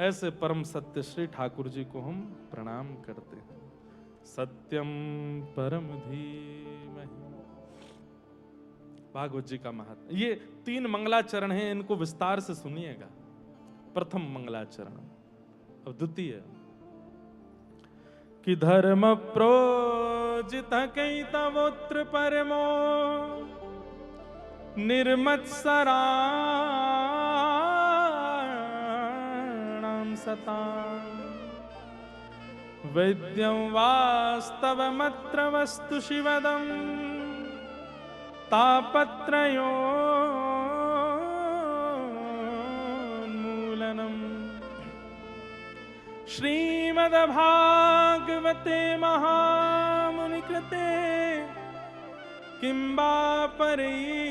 ऐसे परम सत्य श्री ठाकुर जी को हम प्रणाम करते हैं। सत्यम परम धीमहि। भागवत जी का महात्मा, ये 3 मंगलाचरण हैं, इनको विस्तार से सुनिएगा। प्रथम मंगलाचरण। अब द्वितीय कि धर्म प्रोजित कैतवोत्र परमो निर्मत्सराणां सताम् वैद्यं वास्तवमत्र वस्तु शिवदं तापत्रयोन्मूलनम्। श्रीमद्भागवते महामुनिकृते किं वा परैरीश्वरः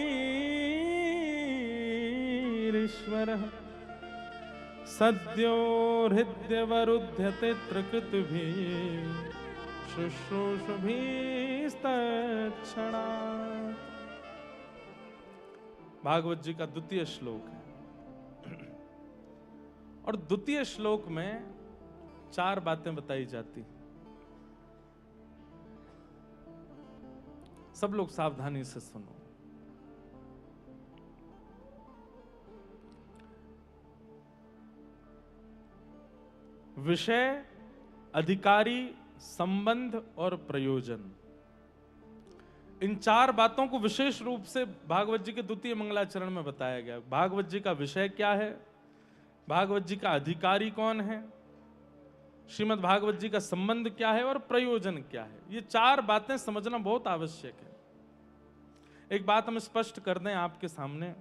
सद्यो हृद्यवरुध्यते त्रिकृतिभिः शुश्रूषुभिस्तत्क्षणात्। भागवत जी का द्वितीय श्लोक है और द्वितीय श्लोक में 4 बातें बताई जाती। सब लोग सावधानी से सुनो। विषय, अधिकारी, संबंध और प्रयोजन, इन 4 बातों को विशेष रूप से भागवत जी के द्वितीय मंगलाचरण में बताया गया। भागवत जी का विषय क्या है, भागवत जी का अधिकारी कौन है, श्रीमद् भागवत जी का संबंध क्या है और प्रयोजन क्या है। ये 4 बातें समझना बहुत आवश्यक है। एक बात हम स्पष्ट कर दें आपके सामने,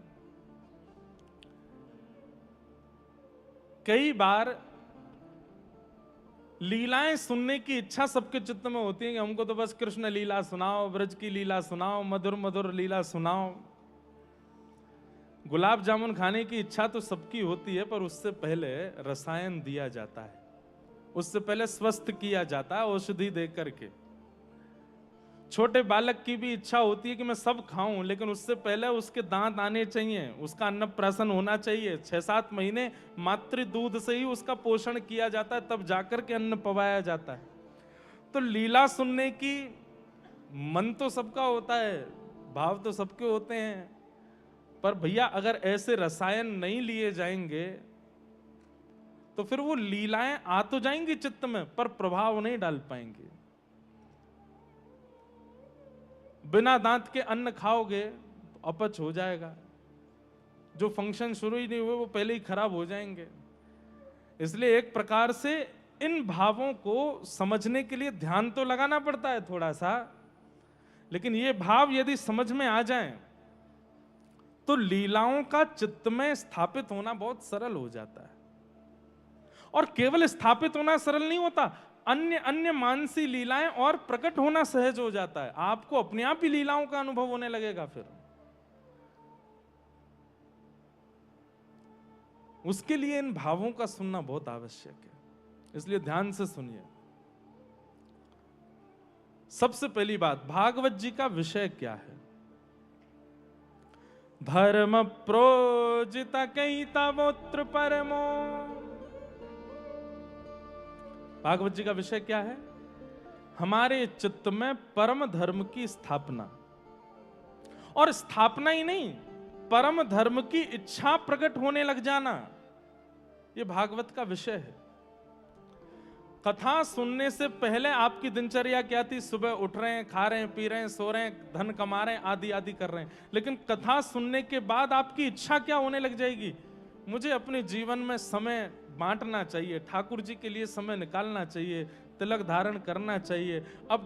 कई बार लीलाएं सुनने की इच्छा सबके चित्त में होती है कि हमको तो बस कृष्ण लीला सुनाओ, ब्रज की लीला सुनाओ, मधुर मधुर लीला सुनाओ। गुलाब जामुन खाने की इच्छा तो सबकी होती है, पर उससे पहले रसायन दिया जाता है, उससे पहले स्वस्थ किया जाता है औषधि दे करके। छोटे बालक की भी इच्छा होती है कि मैं सब खाऊं, लेकिन उससे पहले उसके दांत आने चाहिए, उसका अन्नप्राशन होना चाहिए। 6-7 महीने मातृ दूध से ही उसका पोषण किया जाता है, तब जाकर के अन्न पवाया जाता है। तो लीला सुनने की मन तो सबका होता है, भाव तो सबके होते हैं, पर भैया अगर ऐसे रसायन नहीं लिए जाएंगे तो फिर वो लीलाएं आ तो जाएंगी चित्त में, पर प्रभाव नहीं डाल पाएंगे। बिना दांत के अन्न खाओगे तो अपच हो जाएगा, जो फंक्शन शुरू ही नहीं हुए वो पहले ही खराब हो जाएंगे। इसलिए एक प्रकार से इन भावों को समझने के लिए ध्यान तो लगाना पड़ता है थोड़ा सा, लेकिन ये भाव यदि समझ में आ जाएं तो लीलाओं का चित्त में स्थापित होना बहुत सरल हो जाता है। और केवल स्थापित होना सरल नहीं होता, अन्य अन्य मानसी लीलाएं और प्रकट होना सहज हो जाता है। आपको अपने आप ही लीलाओं का अनुभव होने लगेगा। फिर उसके लिए इन भावों का सुनना बहुत आवश्यक है, इसलिए ध्यान से सुनिए। सबसे पहली बात, भागवत जी का विषय क्या है। धर्म प्रोजित कैतवोत्र परमो। भागवत जी का विषय क्या है? हमारे चित्त में परम धर्म की स्थापना, और स्थापना ही नहीं, परम धर्म की इच्छा प्रकट होने लग जाना, यह भागवत का विषय है। कथा सुनने से पहले आपकी दिनचर्या क्या थी? सुबह उठ रहे हैं, खा रहे हैं, पी रहे हैं, सो रहे हैं, धन कमा रहे हैं, आदि आदि कर रहे हैं। लेकिन कथा सुनने के बाद आपकी इच्छा क्या होने लग जाएगी? मुझे अपने जीवन में समय बांटना चाहिए, ठाकुर जी के लिए समय निकालना चाहिए, तिलक धारण करना चाहिए, अब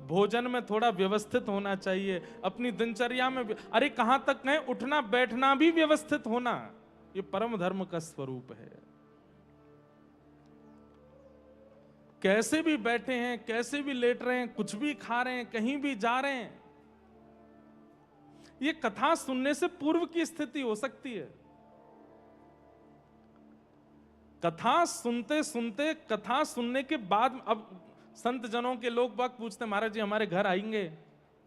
भोजन में थोड़ा व्यवस्थित होना चाहिए, अपनी दिनचर्या में अरे कहां तक कहें, उठना बैठना भी व्यवस्थित होना, ये परम धर्म का स्वरूप है। कैसे भी बैठे हैं, कैसे भी लेट रहे हैं, कुछ भी खा रहे हैं, कहीं भी जा रहे हैं, ये कथा सुनने से पूर्व की स्थिति हो सकती है। कथा सुनते सुनते, कथा सुनने के बाद, अब संत जनों के लोग बाग पूछते, महाराज जी हमारे घर आएंगे?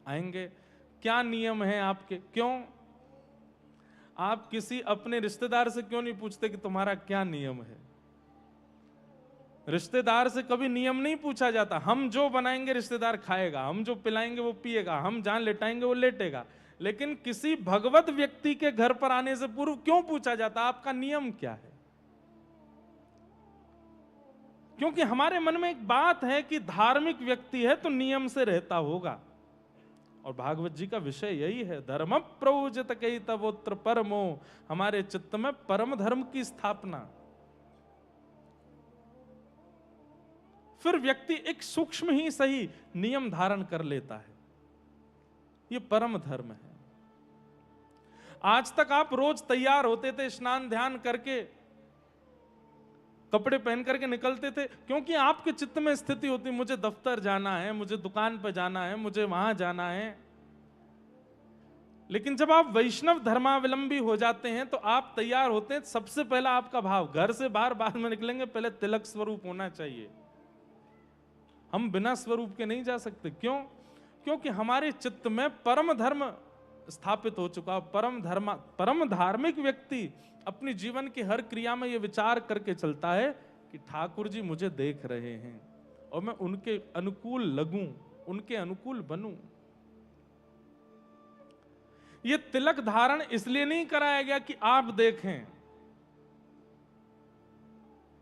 आएंगे। क्या नियम है आपके? क्यों? आप किसी अपने रिश्तेदार से क्यों नहीं पूछते कि तुम्हारा क्या नियम है? रिश्तेदार से कभी नियम नहीं पूछा जाता, हम जो बनाएंगे रिश्तेदार खाएगा, हम जो पिलाएंगे वो पिएगा, हम जहां लेटाएंगे वो लेटेगा। लेकिन किसी भगवत व्यक्ति के घर पर आने से पूर्व क्यों पूछा जाता आपका नियम क्या है? क्योंकि हमारे मन में एक बात है कि धार्मिक व्यक्ति है तो नियम से रहता होगा। और भागवत जी का विषय यही है, धर्म प्रयोजित कई तवोत्र परमो, हमारे चित्त में परम धर्म की स्थापना। फिर व्यक्ति एक सूक्ष्म ही सही नियम धारण कर लेता है, ये परम धर्म है। आज तक आप रोज तैयार होते थे, स्नान ध्यान करके कपड़े पहन करके निकलते थे, क्योंकि आपके चित्त में स्थिति होती, मुझे दफ्तर जाना है, मुझे दुकान पर जाना है, मुझे वहां जाना है। लेकिन जब आप वैष्णव धर्मावलंबी हो जाते हैं तो आप तैयार होते हैं, सबसे पहला आपका भाव, घर से बाहर बाद में निकलेंगे, पहले तिलक स्वरूप होना चाहिए। हम बिना स्वरूप के नहीं जा सकते। क्यों? क्योंकि हमारे चित्त में परम धर्म स्थापित हो चुका। परम धार्मिक व्यक्ति अपनी जीवन की हर क्रिया में यह विचार करके चलता है कि ठाकुर जी मुझे देख रहे हैं और मैं उनके अनुकूल लगूं, उनके अनुकूल बनूं। यह तिलक धारण इसलिए नहीं कराया गया कि आप देखें,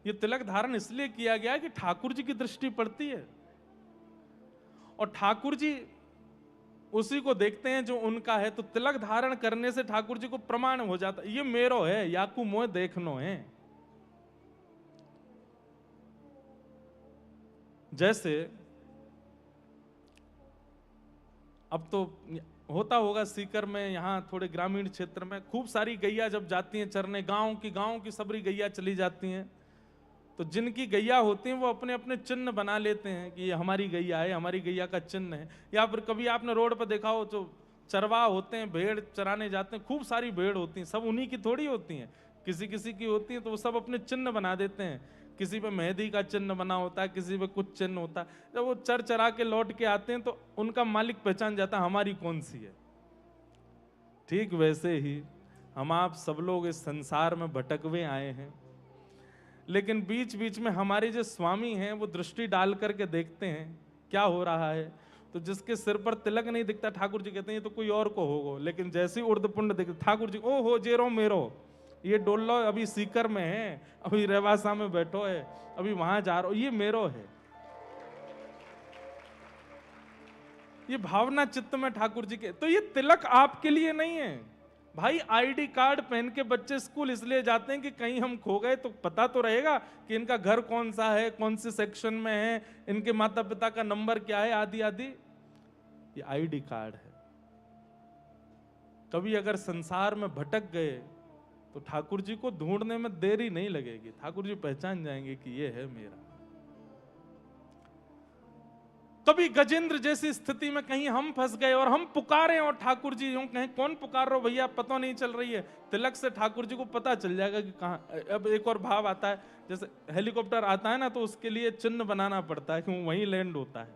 यह तिलक धारण इसलिए किया गया कि ठाकुर जी की दृष्टि पड़ती है और ठाकुर जी उसी को देखते हैं जो उनका है। तो तिलक धारण करने से ठाकुर जी को प्रमाण हो जाता, ये मेरो है, याकू मोह देखनो है। जैसे अब तो होता होगा सीकर में, यहां थोड़े ग्रामीण क्षेत्र में खूब सारी गैया जब जाती हैं चरने, गांव की सबरी गैया चली जाती हैं, तो जिनकी गैया होती हैं वो अपने अपने चिन्ह बना लेते हैं कि ये हमारी गैया है, हमारी गैया का चिन्ह है। या फिर कभी आपने रोड पर देखा हो, जो चरवाह होते हैं, भेड़ चराने जाते हैं, खूब सारी भेड़ होती हैं, सब उन्हीं की थोड़ी होती हैं, किसी किसी की होती हैं, तो वो सब अपने चिन्ह बना देते हैं। किसी पे मेहंदी का चिन्ह बना होता है, किसी पे कुछ चिन्ह होता है। जब वो चरा के लौट के आते हैं तो उनका मालिक पहचान जाता है हमारी कौन सी है। ठीक वैसे ही हम आप सब लोग इस संसार में भटकवे आए हैं, लेकिन बीच बीच में हमारे जो स्वामी हैं वो दृष्टि डाल करके देखते हैं क्या हो रहा है। तो जिसके सिर पर तिलक नहीं दिखता, ठाकुर जी कहते हैं ये तो कोई और को होगा, लेकिन जैसे ही उर्दपुंड दिखता, ठाकुर जी ओ हो जेरो मेरो, ये डोल लो, अभी सीकर में है, अभी रेवासा में बैठो है, अभी वहां जा रहा हो, ये मेरो है। ये भावना चित्त में ठाकुर जी के। तो ये तिलक आपके लिए नहीं है भाई। आईडी कार्ड पहन के बच्चे स्कूल इसलिए जाते हैं कि कहीं हम खो गए तो पता तो रहेगा कि इनका घर कौन सा है, कौन से सेक्शन में है, इनके माता पिता का नंबर क्या है, आदि आदि। ये आईडी कार्ड है। कभी अगर संसार में भटक गए तो ठाकुर जी को ढूंढने में देरी नहीं लगेगी, ठाकुर जी पहचान जाएंगे कि ये है मेरा। कभी गजेंद्र जैसी स्थिति में कहीं हम फंस गए और हम पुकारे और ठाकुर जी यूं कहें, कौन पुकार रहे हो भैया, पता नहीं चल रही है, तिलक से ठाकुर जी को पता चल जाएगा कि कहां। अब एक और भाव आता है, जैसे हेलीकॉप्टर आता है ना, तो उसके लिए चिन्ह बनाना पड़ता है कि वो वहीं लैंड होता है।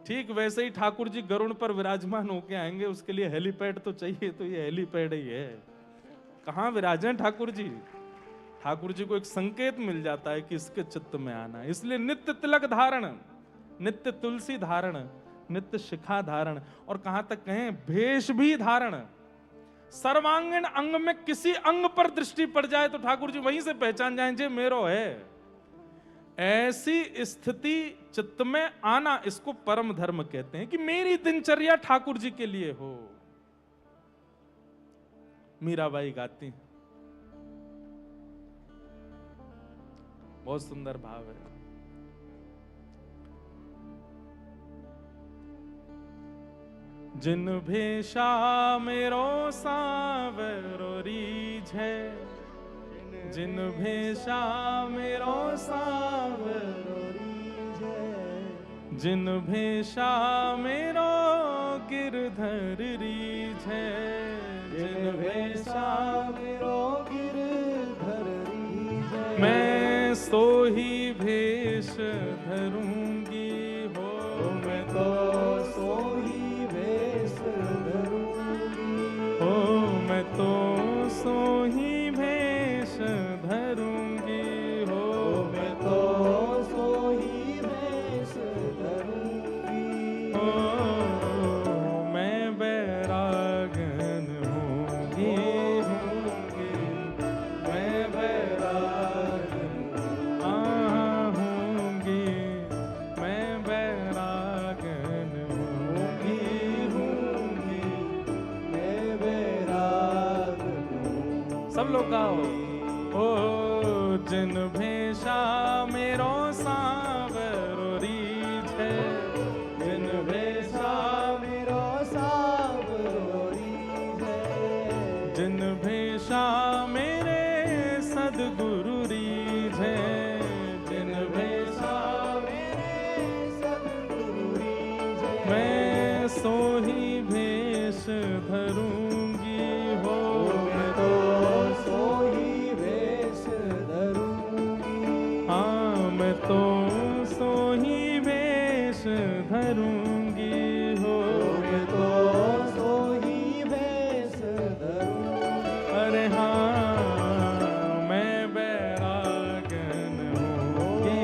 ठीक वैसे ही ठाकुर जी गरुड़ पर विराजमान होके आएंगे, उसके लिए हेलीपैड तो चाहिए, तो ये हेलीपैड ही है। कहां विराजे ठाकुर जी? ठाकुर जी को एक संकेत मिल जाता है कि इसके चित्त में आना है। इसलिए नित्य तिलक धारण, नित्य तुलसी धारण, नित्य शिखा धारण, और कहां तक कहें भेष भी धारण। सर्वांगीण अंग में किसी अंग पर दृष्टि पड़ जाए तो ठाकुर जी वहीं से पहचान जाएं जे मेरो है। ऐसी स्थिति चित्त में आना, इसको परम धर्म कहते हैं कि मेरी दिनचर्या ठाकुर जी के लिए हो। मीराबाई गाती हैं, बहुत सुंदर भाव है। जिन भेषा मेरो सावरो रीझे, जिन भेषा मेरो सावरो रीझे, जिन भेषा मेरो गिरधर रीझे, जिन भेषा मेरो गिरधर रीझे, मैं सो ही भेष धरूंगी हो, मैं तो सो ही मैं तो सो ही भेष धरूंगी हो, मैं तो बोलो गाओ। ओ जिन भेषा मेरो सांवरो रीझे, जिन भेषा मेरो सांवरो रीझे, जिन भेषा मेरे सदगुरु रीझे, जिन भेषा मेरे सदगुरु रीझे, मैं सोही भेष धरूंगी हो, मैं तो सोही भेष धरूंगी, हाँ मैं तो सोही भेष धरूंगी हो, मैं तो सोही भेष धरूंगी। अरे हाँ मैं बैरागन होंगी,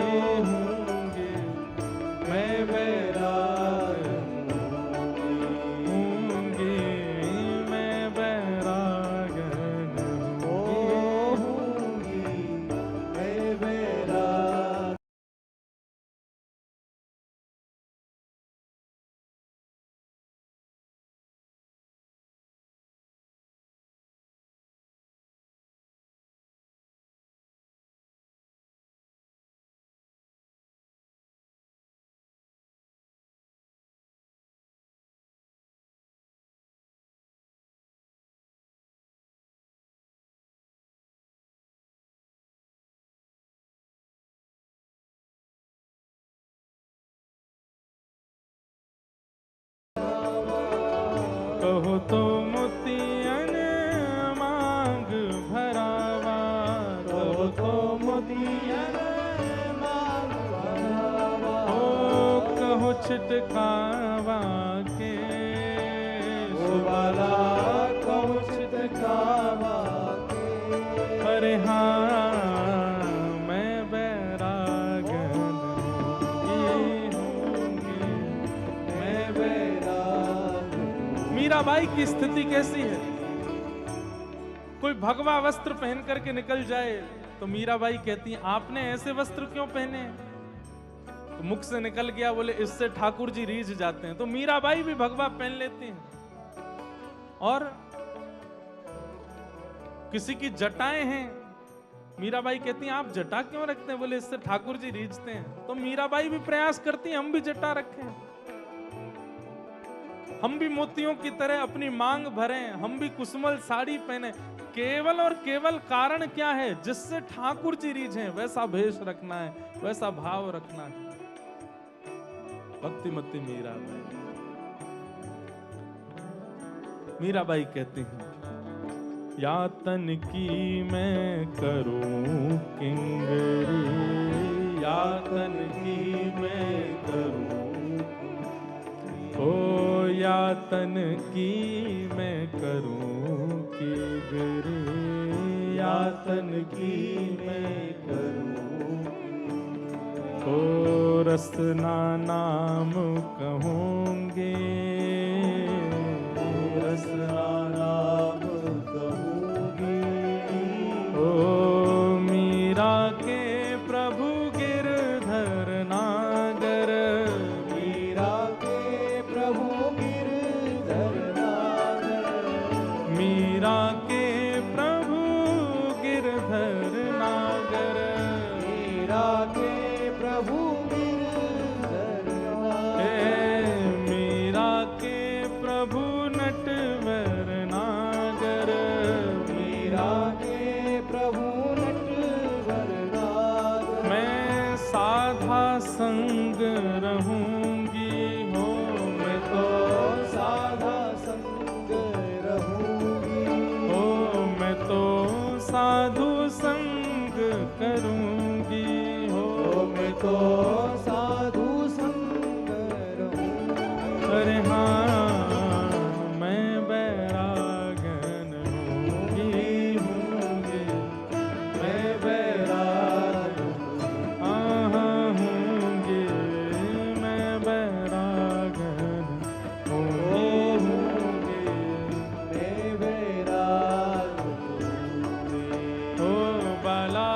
मैं बैरागन होंगी, मैं बैरागन होंगी, मैं बैरागन। कहो तो मोतियन मांग भरावा, कहो तो मोतियन मांग भरावा, ओ कहो छिटकावा के सुबाला, कहो छिटकावा के। अरे हाँ मैं बैरागन होंगी, मैं बैरागन। मीराबाई की स्थिति कैसी है? कोई भगवा वस्त्र पहन करके निकल जाए तो मीराबाई कहती हैं आपने ऐसे वस्त्र क्यों पहने? तो मुख से निकल गया, बोले इससे ठाकुर जी रीझ जाते हैं। तो मीराबाई भी भगवा पहन लेती हैं। और किसी की जटाएं हैं, मीराबाई कहती हैं आप जटा क्यों रखते हैं? बोले इससे ठाकुर जी रीझते हैं। तो मीराबाई भी प्रयास करती हैं हम भी जटा रखें, हम भी मोतियों की तरह अपनी मांग भरें, हम भी कुसुमल साड़ी पहने। केवल और केवल कारण क्या है? जिससे ठाकुर जी रीझें, वैसा भेष रखना है, वैसा भाव रखना है। भक्तिमती मीराबाई, मीराबाई कहती हैं यातन की मैं करूं किंगरी, यातन की मैं करूं, ओ यातन की मैं करूं किंगरी, यातन की मैं करूं, ओ रसना नाम कहूंगी, रसना नाम कहूंगी, ओ मीरा के प्रभु गिरधर नागर, मीरा के प्रभु गिरधर नागर, मीरा के प्रभु गिरधर नागर, मीरा के प्रभु गिरधर नागर, मीरा के प्रभु नटवर नागर, मीरा के प्रभु नटवर नागर। मैं साधा संग रहूंगी हो, मैं तो साधा संग रहूंगी हो, मैं तो साधु संग करूंगी हो, मैं तो साधु संग रहूंगी। अरे हाँ मैं बैरागन होंगी, मैं बैरागन होंगी, मैं बैरागन होंगी, मैं बैरागन हो बाला।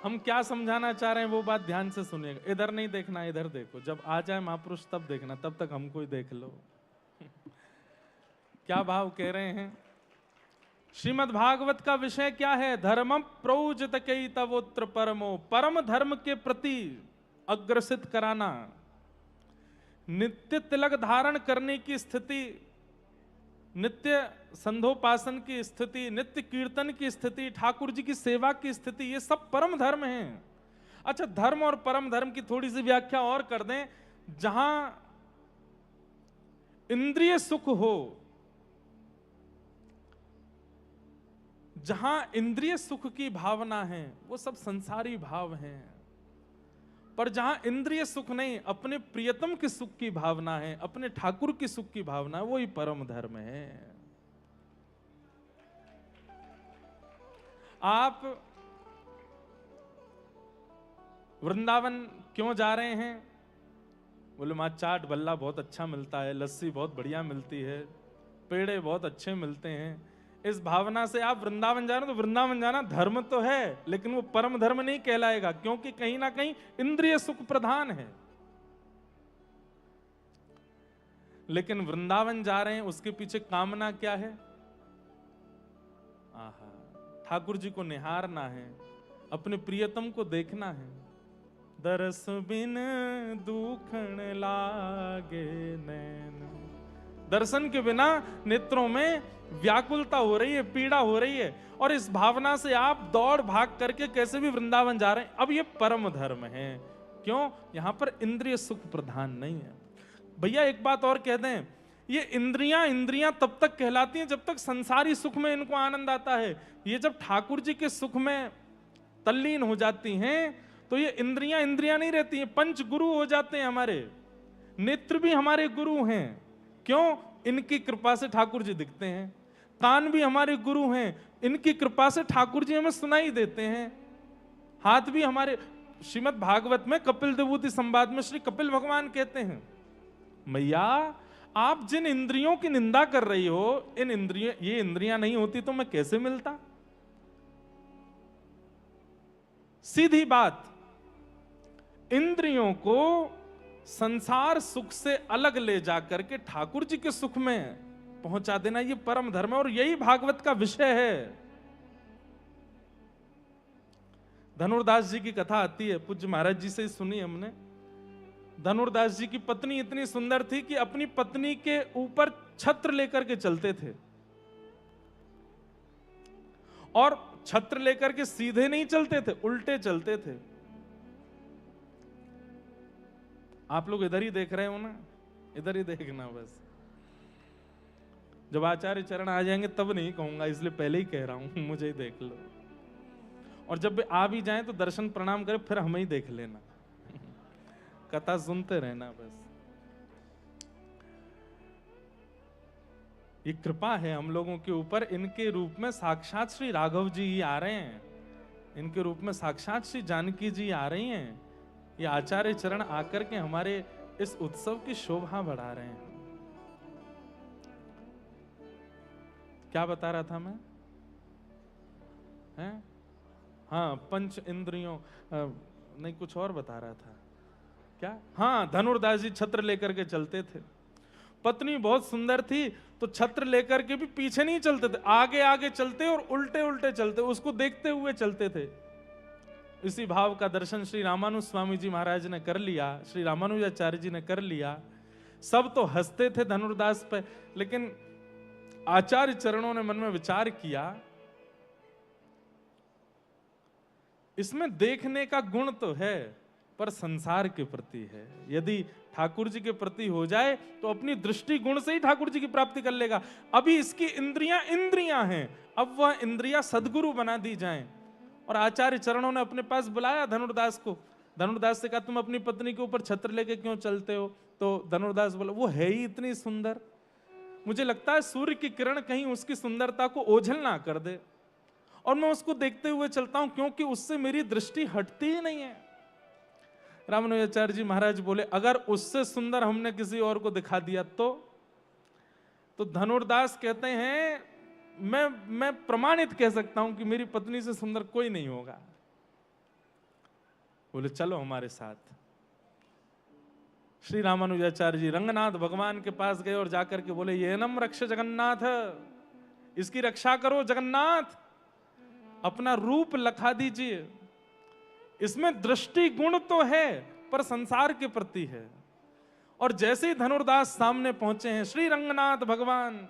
हम क्या समझाना चाह रहे हैं वो बात ध्यान से सुनिएगा। इधर नहीं देखना, इधर देखो। जब आ जाए महापुरुष तब देखना, तब तक हमको ही देख लो। क्या भाव कह रहे हैं? श्रीमद् भागवत का विषय क्या है? धर्म प्रौजत कई तवोत्र परमो, परम धर्म के प्रति अग्रसित कराना, नित्य तिलक धारण करने की स्थिति, नित्य संध्योपासन की स्थिति, नित्य कीर्तन की स्थिति, ठाकुर जी की सेवा की स्थिति, ये सब परम धर्म है। अच्छा, धर्म और परम धर्म की थोड़ी सी व्याख्या और कर दें। जहां इंद्रिय सुख हो, जहां इंद्रिय सुख की भावना है, वो सब संसारी भाव हैं। पर जहां इंद्रिय सुख नहीं, अपने प्रियतम के सुख की भावना है, अपने ठाकुर की सुख की भावना है, वो ही परम धर्म है। आप वृंदावन क्यों जा रहे हैं? बोले मां चाट बल्ला बहुत अच्छा मिलता है, लस्सी बहुत बढ़िया मिलती है, पेड़े बहुत अच्छे मिलते हैं। इस भावना से आप वृंदावन जा रहे हो, तो वृंदावन जाना धर्म तो है, लेकिन वो परम धर्म नहीं कहलाएगा, क्योंकि कहीं ना कहीं इंद्रिय सुख प्रधान है। लेकिन वृंदावन जा रहे हैं, उसके पीछे कामना क्या है? आहा, ठाकुर जी को निहारना है, अपने प्रियतम को देखना है। दरस बिन दुखण लागे नैन, दर्शन के बिना नेत्रों में व्याकुलता हो रही है, पीड़ा हो रही है, और इस भावना से आप दौड़ भाग करके कैसे भी वृंदावन जा रहे हैं। अब ये परम धर्म है। क्यों? यहां पर इंद्रिय सुख प्रधान नहीं है। भैया एक बात और कह दें, ये इंद्रियां तब तक कहलाती हैं जब तक संसारी सुख में इनको आनंद आता है। ये जब ठाकुर जी के सुख में तल्लीन हो जाती हैं, तो ये इंद्रियां नहीं रहती हैं, पंच गुरु हो जाते हैं हमारे। नेत्र भी हमारे गुरु हैं। क्यों? इनकी कृपा से ठाकुर जी दिखते हैं। कान भी हमारे गुरु हैं, इनकी कृपा से ठाकुर जी हमें सुनाई देते हैं। हाथ भी हमारे, श्रीमद् भागवत में कपिल विभूति संवाद में श्री कपिल भगवान कहते हैं, मैया आप जिन इंद्रियों की निंदा कर रही हो, ये इंद्रियां नहीं होती तो मैं कैसे मिलता? सीधी बात, इंद्रियों को संसार सुख से अलग ले जाकर के ठाकुर जी के सुख में पहुंचा देना, ये परम धर्म है, और यही भागवत का विषय है। धनुर्दास जी की कथा आती है, पूज्य महाराज जी से ही सुनी हमने। धनुर्दास जी की पत्नी इतनी सुंदर थी कि अपनी पत्नी के ऊपर छत्र लेकर के चलते थे, और छत्र लेकर के सीधे नहीं चलते थे, उल्टे चलते थे। आप लोग इधर ही देख रहे हो ना, इधर ही देखना बस। जब आचार्य चरण आ जाएंगे तब नहीं कहूंगा, इसलिए पहले ही कह रहा हूं, मुझे ही देख लो। और जब आ भी जाएं तो दर्शन प्रणाम करें, फिर हमें ही देख लेना। कथा सुनते रहना बस। ये कृपा है हम लोगों के ऊपर। इनके रूप में साक्षात श्री राघव जी ही आ रहे हैं, इनके रूप में साक्षात श्री जानकी जी आ रही हैं। ये आचार्य चरण आकर के हमारे इस उत्सव की शोभा बढ़ा रहे हैं। क्या बता रहा था मैं? हैं? हाँ, पंच इंद्रियों, नहीं कुछ और बता रहा था। क्या? हाँ, धनुर्दास जी छत्र लेकर के चलते थे। पत्नी बहुत सुंदर थी, तो छत्र लेकर के भी पीछे नहीं चलते थे, आगे आगे चलते और उल्टे उल्टे चलते, उसको देखते हुए चलते थे। इसी भाव का दर्शन श्री रामानुज स्वामी जी महाराज ने कर लिया, श्री रामानुजाचार्य जी ने कर लिया। सब तो हंसते थे धनुर्दास पे, लेकिन आचार्य चरणों ने मन में विचार किया, इसमें देखने का गुण तो है, पर संसार के प्रति है। यदि ठाकुर जी के प्रति हो जाए तो अपनी दृष्टि गुण से ही ठाकुर जी की प्राप्ति कर लेगा। अभी इसकी इंद्रियां हैं, अब वह इंद्रियां सदगुरु बना दी जाएं। और आचार्य चरणों ने अपने पास बुलाया धनुर्दास को। धनुर्दास से कहा, तुम अपनी पत्नी के ऊपर छत्र लेके क्यों चलते हो? तो धनुर्दास बोला, वो है ही इतनी सुंदर, मुझे लगता है सूर्य की किरण कहीं उसकी सुंदरता को ओझल ना कर दे, और मैं उसको देखते हुए चलता हूं, क्योंकि उससे मेरी दृष्टि हटती ही नहीं है। रामानुजाचार्य जी महाराज बोले, अगर उससे सुंदर हमने किसी और को दिखा दिया तो धनुर्दास कहते हैं, मैं प्रमाणित कह सकता हूं कि मेरी पत्नी से सुंदर कोई नहीं होगा। बोले चलो हमारे साथ। श्री रामानुजाचार्य जी रंगनाथ भगवान के पास गए और जाकर के बोले, ये नम रक्ष जगन्नाथ, इसकी रक्षा करो जगन्नाथ, अपना रूप लखा दीजिए। इसमें दृष्टि गुण तो है पर संसार के प्रति है। और जैसे ही धनुर्दास सामने पहुंचे हैं, श्री रंगनाथ भगवान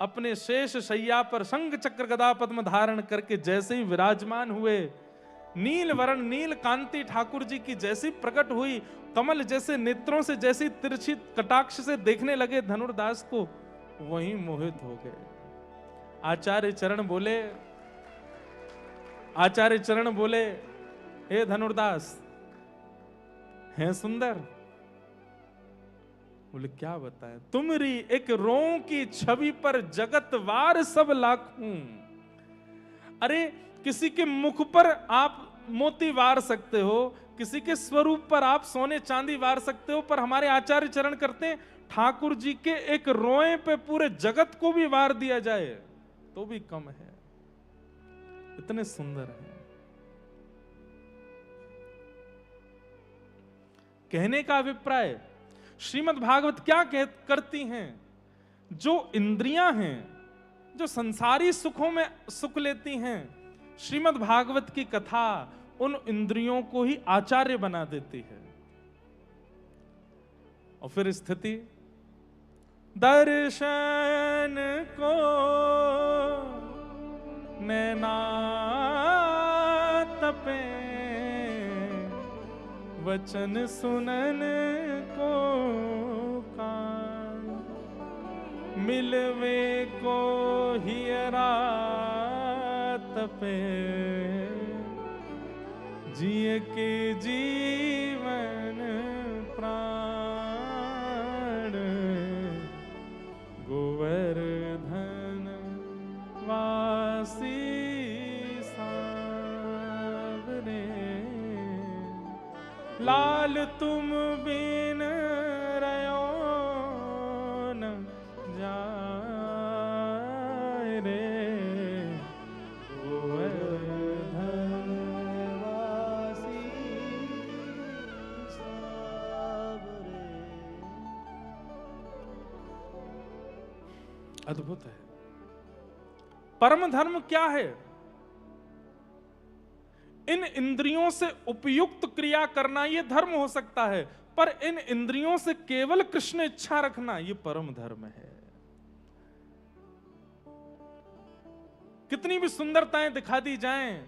अपने शेष शैया पर शंख चक्र गदा पद्म धारण करके जैसे ही विराजमान हुए, नील वर्ण नील कांति ठाकुर जी की जैसी प्रकट हुई, कमल जैसे नेत्रों से जैसी तिरछी कटाक्ष से देखने लगे धनुर्दास को, वहीं मोहित हो गए। आचार्य चरण बोले, हे धनुर्दास हैं सुंदर? बोले क्या बताएं, तुमरी एक रों की छवि पर जगत वार सब लाखूं। अरे किसी के मुख पर आप मोती वार सकते हो, किसी के स्वरूप पर आप सोने चांदी वार सकते हो, पर हमारे आचार्य चरण करते हैं ठाकुर जी के एक रोए पे पूरे जगत को भी वार दिया जाए तो भी कम है, इतने सुंदर है। कहने का अभिप्राय, श्रीमद् भागवत क्या करती हैं? जो इंद्रियां हैं, जो संसारी सुखों में सुख लेती हैं, श्रीमद् भागवत की कथा उन इंद्रियों को ही आचार्य बना देती है। और फिर स्थिति, दर्शन को नैना तपे, वचन सुनन को कान, मिलवे को हियरा तपे, जिए के जीवन प्राण, गोवर्धन वासी सावरे, लाल तुम बिन रयो न जाए रे, गोवर्धन वासी सावरे। अद्भुत है। परम धर्म क्या है? इन इंद्रियों से उपयुक्त क्रिया करना यह धर्म हो सकता है, पर इन इंद्रियों से केवल कृष्ण इच्छा रखना यह परम धर्म है। कितनी भी सुंदरताएं दिखा दी जाएं,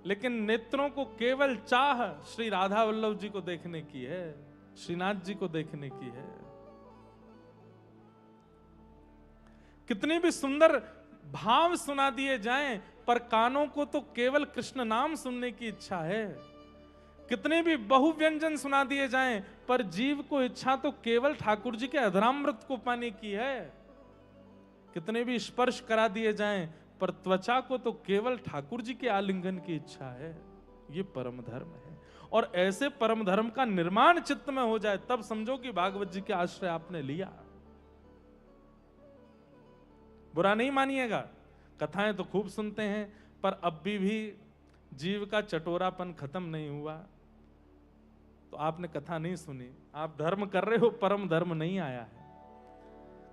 लेकिन नेत्रों को केवल चाह श्री राधा वल्लभ जी को देखने की है, श्रीनाथ जी को देखने की है। कितनी भी सुंदर भाव सुना दिए जाएं, पर कानों को तो केवल कृष्ण नाम सुनने की इच्छा है। कितने भी बहुव्यंजन सुना दिए जाएं, पर जीव को इच्छा तो केवल ठाकुर जी के अधरामृत को पाने की है। कितने भी स्पर्श करा दिए जाएं, पर त्वचा को तो केवल ठाकुर जी के आलिंगन की इच्छा है। ये परम धर्म है। और ऐसे परम धर्म का निर्माण चित्त में हो जाए, तब समझो कि भागवत जी के आश्रय आपने लिया। बुरा नहीं मानिएगा, कथाएं तो खूब सुनते हैं, पर अब भी जीव का चटोरापन खत्म नहीं हुआ। तो आपने कथा नहीं सुनी, आप धर्म कर रहे हो, परम धर्म नहीं आया है।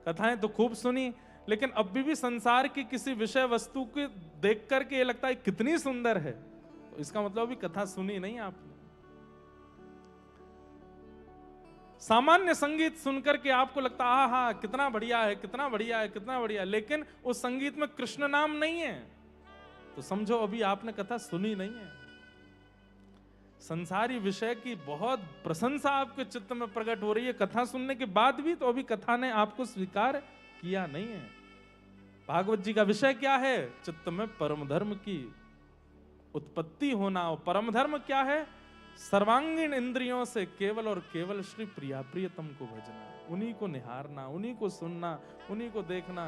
कथाएं तो खूब सुनी, लेकिन अब भी संसार की किसी विषय वस्तु को देख करके ये लगता है कितनी सुंदर है, तो इसका मतलब भी कथा सुनी नहीं आपने। सामान्य संगीत सुनकर के आपको लगता है हा कितना बढ़िया है, कितना बढ़िया है, कितना बढ़िया, लेकिन उस संगीत में कृष्ण नाम नहीं है, तो समझो अभी आपने कथा सुनी नहीं है। संसारी विषय की बहुत प्रशंसा आपके चित्त में प्रकट हो रही है कथा सुनने के बाद भी, तो अभी कथा ने आपको स्वीकार किया नहीं है। भागवत जी का विषय क्या है? चित्त में परम धर्म की उत्पत्ति होना। और परम धर्म क्या है? सर्वांगीण इंद्रियों से केवल और केवल श्री प्रिया प्रियतम को भजना, उन्हीं को निहारना, उन्हीं को सुनना, उन्हीं को देखना,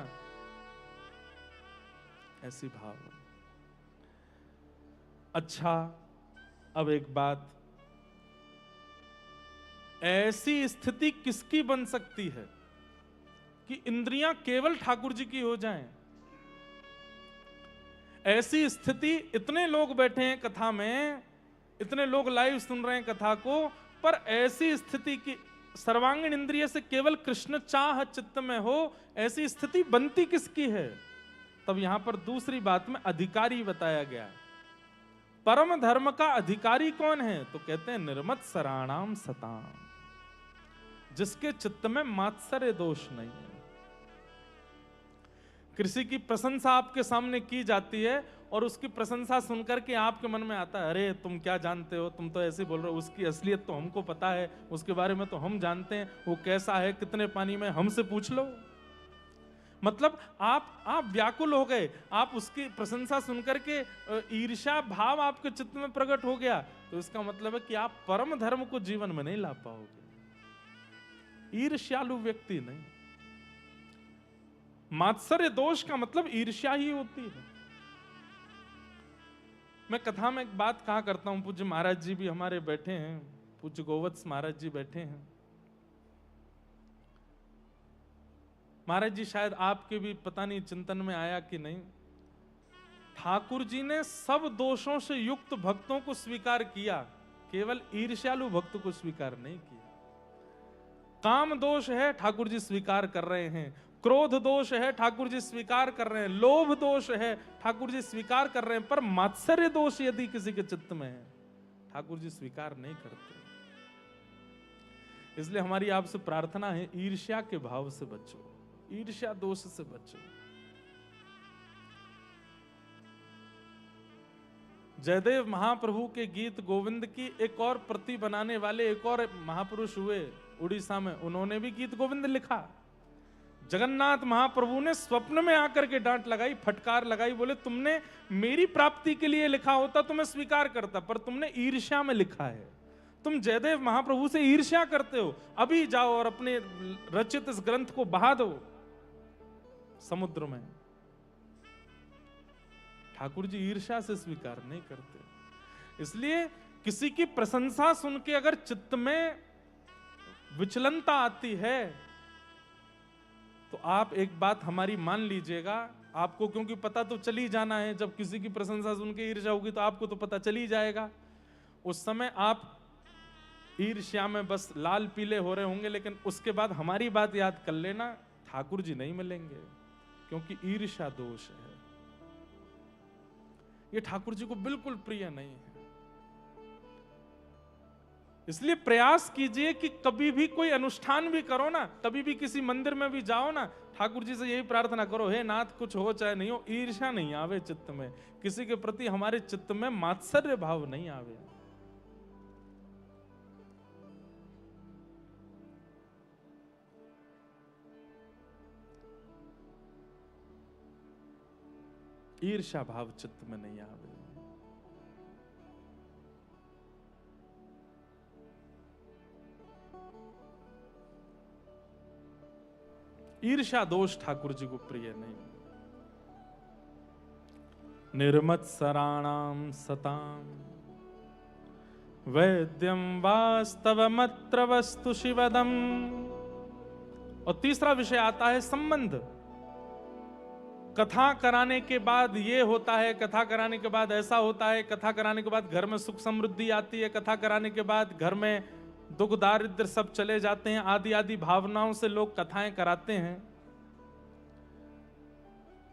ऐसी भाव। अच्छा, अब एक बात, ऐसी स्थिति किसकी बन सकती है कि इंद्रियां केवल ठाकुर जी की हो जाएं? ऐसी स्थिति इतने लोग बैठे हैं कथा में इतने लोग लाइव सुन रहे हैं कथा को, पर ऐसी स्थिति की सर्वांगीण इंद्रिय से केवल कृष्ण चाह चित्त में हो, ऐसी स्थिति बनती किसकी है? तब यहां पर दूसरी बात में अधिकारी बताया गया। परम धर्म का अधिकारी कौन है? तो कहते हैं निर्मत सराणाम सताम, जिसके चित्त में मात्सर्य दोष नहीं है। किसी की प्रशंसा आपके सामने की जाती है और उसकी प्रशंसा सुनकर के आपके मन में आता है, अरे तुम क्या जानते हो, तुम तो ऐसे बोल रहे हो, उसकी असलियत तो हमको पता है, उसके बारे में तो हम जानते हैं, वो कैसा है, कितने पानी में, हमसे पूछ लो। मतलब आप व्याकुल हो गए, आप उसकी प्रशंसा सुनकर के ईर्ष्या भाव आपके चित्त में प्रकट हो गया, तो इसका मतलब है कि आप परम धर्म को जीवन में नहीं ला पाओगे। ईर्ष्यालु व्यक्ति नहीं। मात्सर्य दोष का मतलब ईर्ष्या ही होती है। मैं कथा में एक बात कहा करता हूं, पूज्य महाराज जी भी हमारे बैठे हैं, पूज्य गोवत्स महाराज जी बैठे हैं। महाराज जी शायद आपके भी पता नहीं चिंतन में आया कि नहीं, ठाकुर जी ने सब दोषों से युक्त भक्तों को स्वीकार किया, केवल ईर्ष्यालु भक्त को स्वीकार नहीं किया। काम दोष है, ठाकुर जी स्वीकार कर रहे हैं। क्रोध दोष है, ठाकुर जी स्वीकार कर रहे हैं। लोभ दोष है, ठाकुर जी स्वीकार कर रहे हैं। पर मात्सर्य दोष यदि किसी के चित्त में है, ठाकुर जी स्वीकार नहीं करते। इसलिए हमारी आपसे प्रार्थना है, ईर्ष्या के भाव से बचो, ईर्ष्या दोष से बचो। जयदेव महाप्रभु के गीत गोविंद की एक और प्रति बनाने वाले एक और महापुरुष हुए उड़ीसा में, उन्होंने भी गीत गोविंद लिखा। जगन्नाथ महाप्रभु ने स्वप्न में आकर के डांट लगाई, फटकार लगाई, बोले तुमने मेरी प्राप्ति के लिए लिखा होता तो मैं स्वीकार करता, पर तुमने ईर्ष्या में लिखा है। तुम जयदेव महाप्रभु से ईर्ष्या करते हो, अभी जाओ और अपने रचित इस ग्रंथ को बहा दो समुद्र में। ठाकुर जी ईर्ष्या से स्वीकार नहीं करते। इसलिए किसी की प्रशंसा सुन के अगर चित्त में विचलनता आती है तो आप एक बात हमारी मान लीजिएगा, आपको क्योंकि पता तो चल ही जाना है, जब किसी की प्रशंसा सुन के ईर्ष्या होगी तो आपको तो पता चल ही जाएगा। उस समय आप ईर्ष्या में बस लाल पीले हो रहे होंगे, लेकिन उसके बाद हमारी बात याद कर लेना, ठाकुर जी नहीं मिलेंगे, क्योंकि ईर्ष्या दोष है। ये ठाकुर जी को बिल्कुल प्रिय नहीं है। इसलिए प्रयास कीजिए कि कभी भी कोई अनुष्ठान भी करो ना, कभी भी किसी मंदिर में भी जाओ ना, ठाकुर जी से यही प्रार्थना करो, हे नाथ कुछ हो चाहे नहीं हो, ईर्ष्या नहीं आवे चित्त में, किसी के प्रति हमारे चित्त में मात्सर्य भाव नहीं आवे। ईर्ष्या भाव चित्त में नहीं आवे। ईर्ष्या दोष ठाकुर जी को प्रिय नहीं। निर्मत सराणाम सताम वैद्यम वास्तवमत्र वस्तु शिवदम। और तीसरा विषय आता है संबंध। कथा कराने के बाद ये होता है, कथा कराने के बाद ऐसा होता है, कथा कराने के बाद घर में सुख समृद्धि आती है, कथा कराने के बाद घर में दुख दारिद्र सब चले जाते हैं, आदि आदि भावनाओं से लोग कथाएं कराते हैं।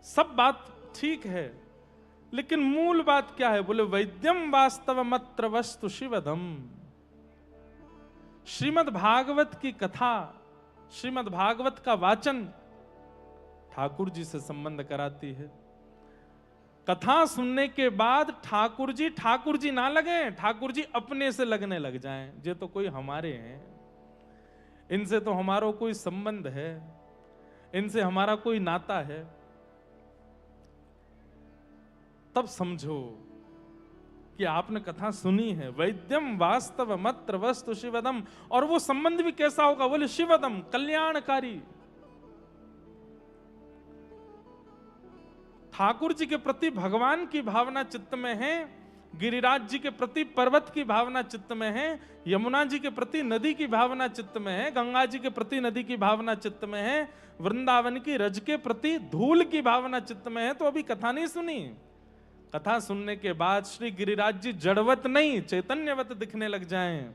सब बात ठीक है, लेकिन मूल बात क्या है? बोले वैद्यम वास्तवमत्र वस्तु शिवदम। श्रीमद् भागवत की कथा, श्रीमद् भागवत का वाचन ठाकुर जी से संबंध कराती है। कथा सुनने के बाद ठाकुर जी ना लगे, ठाकुर जी अपने से लगने लग जाएं। ये तो कोई हमारे हैं, इनसे तो हमारा कोई संबंध है, इनसे हमारा कोई नाता है। तब समझो कि आपने कथा सुनी है। वैद्यम वास्तवमत्र वस्तु शिवदम। और वो संबंध भी कैसा होगा? बोले शिवदम, कल्याणकारी। ठाकुर जी के प्रति भगवान की भावना चित्त में है, गिरिराज जी के प्रति पर्वत की भावना चित्त में है, यमुना जी के प्रति नदी की भावना चित्त में है, गंगा जी के प्रति नदी की भावना चित्त में है, वृंदावन की रज के प्रति धूल की भावना चित्त में है, तो अभी कथा नहीं सुनी। कथा सुनने के बाद श्री गिरिराज जी जड़वत नहीं चैतन्यवत दिखने लग जाएं,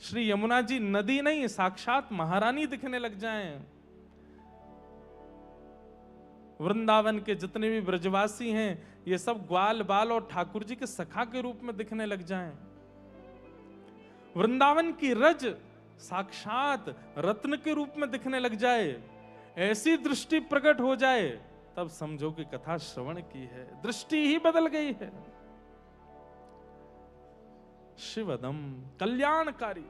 श्री यमुना जी नदी नहीं साक्षात महारानी दिखने लग जाएं, वृंदावन के जितने भी ब्रजवासी हैं ये सब ग्वाल बाल और ठाकुर जी के सखा के रूप में दिखने लग जाएं, वृंदावन की रज साक्षात रत्न के रूप में दिखने लग जाए, ऐसी दृष्टि प्रकट हो जाए, तब समझो कि कथा श्रवण की है, दृष्टि ही बदल गई है। शिवदम कल्याणकारी।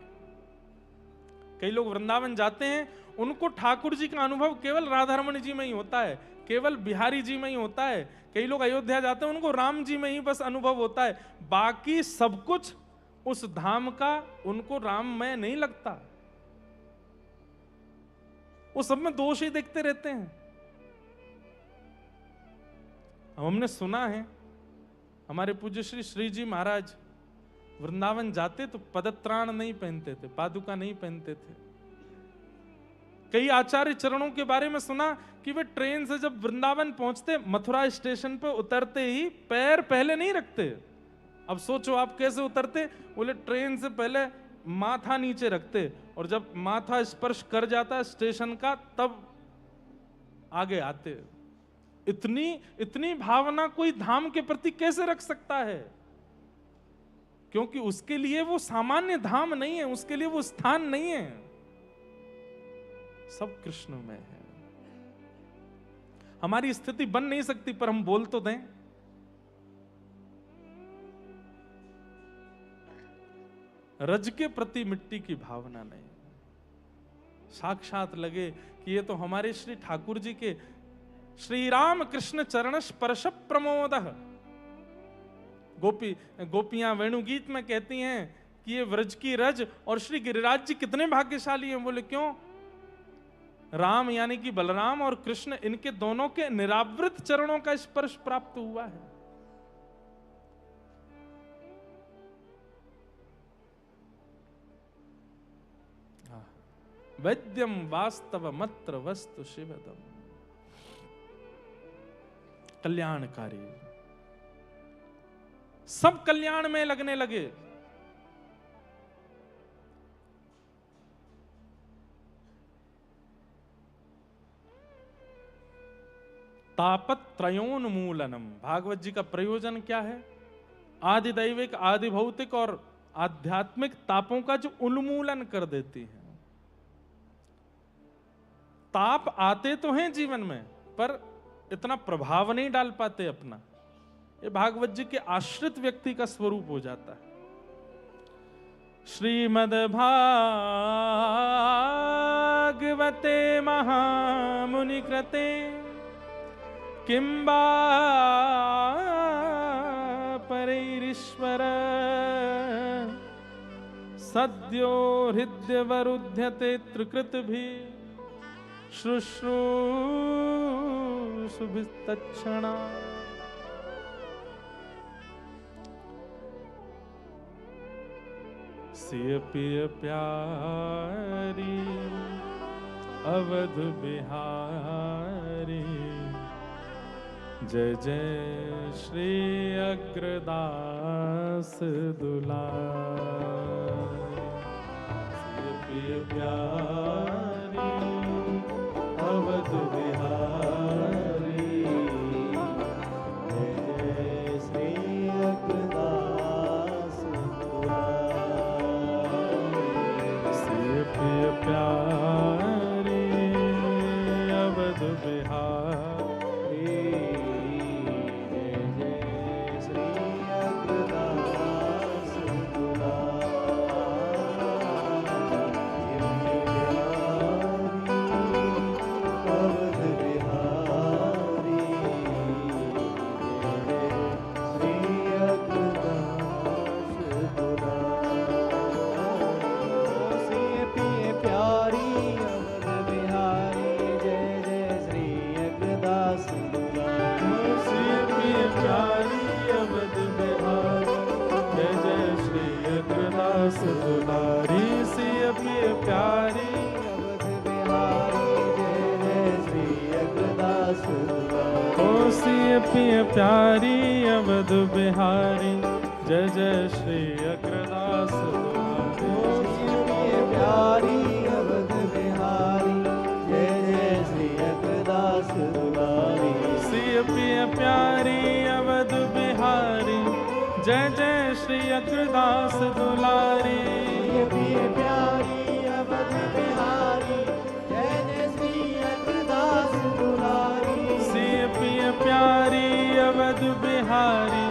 कई लोग वृंदावन जाते हैं, उनको ठाकुर जी का अनुभव केवल राधारमण जी में ही होता है, केवल बिहारी जी में ही होता है। कई लोग अयोध्या जाते हैं, उनको राम जी में ही बस अनुभव होता है, बाकी सब कुछ उस धाम का उनको राम में नहीं लगता, वो सब में दोष ही देखते रहते हैं। हमने सुना है हमारे पूज्य श्री श्री जी महाराज वृंदावन जाते तो पदत्राण नहीं पहनते थे, पादुका नहीं पहनते थे। कई आचार्य चरणों के बारे में सुना कि वे ट्रेन से जब वृंदावन पहुंचते मथुरा स्टेशन पर उतरते ही पैर पहले नहीं रखते। अब सोचो आप कैसे उतरते, बोले ट्रेन से पहले माथा नीचे रखते और जब माथा स्पर्श कर जाता स्टेशन का तब आगे आते। इतनी भावना कोई धाम के प्रति कैसे रख सकता है? क्योंकि उसके लिए वो सामान्य धाम नहीं है, उसके लिए वो स्थान नहीं है, सब कृष्ण में है। हमारी स्थिति बन नहीं सकती पर हम बोल तो दें। रज के प्रति मिट्टी की भावना नहीं, साक्षात लगे कि ये तो हमारे श्री ठाकुर जी के श्री राम कृष्ण चरण स्पर्श प्रमोद। गोपियां वेणुगीत में कहती हैं कि ये व्रज की रज और श्री गिरिराज जी कितने भाग्यशाली हैं। बोले क्यों? राम यानी कि बलराम और कृष्ण, इनके दोनों के निरावृत चरणों का स्पर्श प्राप्त हुआ है। वैद्यम वास्तव मत्र वस्तु शिवदम। कल्याणकारी, सब कल्याण में लगने लगे। तापत्रयोन्मूलनम, भागवत जी का प्रयोजन क्या है? आदि दैविक, आदि भौतिक और आध्यात्मिक तापों का जो उन्मूलन कर देती है। ताप आते तो हैं जीवन में पर इतना प्रभाव नहीं डाल पाते अपना। ये भागवत जी के आश्रित व्यक्ति का स्वरूप हो जाता है। श्रीमद् भागवते महामुनि कृते किंबा परैरीश्वर सद्यो हृद्यवरुध्यते त्रिकृतभि शुश्रूषुभिस्तत्क्षणा। सिय पिय प्यारी अवध बिहारी, जय जय श्री अग्रदास दुलारी। सिय पिय प्यारी अवध बिहारी, जय जय श्री अग्रदास दुलारी। सिय पिय प्यारी अवध बिहारी, जय जय श्री अग्रदास दुलारी। सिय पिय प्यारी अवध बिहारी, जय जय श्री अग्रदास दुलारी। सिय पिय प्यारी अवध बिहारी जय जय श्री अग्रदास पिय प्यारी अवध बिहारी जय जय श्री अग्रदास दुलारी। सिय पिय प्यारी अवध बिहारी जय जय श्री अग्रदास दुलारी। पिय प्यारी अवध बिहारी जय जय श्री अग्रदास दुलारी। सिय पिय प्यारी अवध बिहारी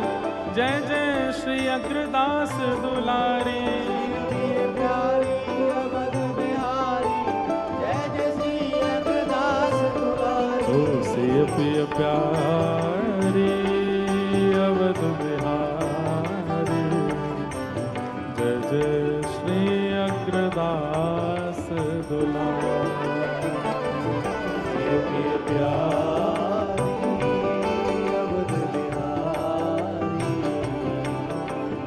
जय जय श्री अग्रदास दुलारी। पिय प्यारी अवध बिहारी जय जय श्री अग्रदास दुलारी। ओ सिय पिय प्यारी अवध बिहारी जय जय श्री अग्रदास दुलारी। सिय पिय प्यारी अवध बिहारी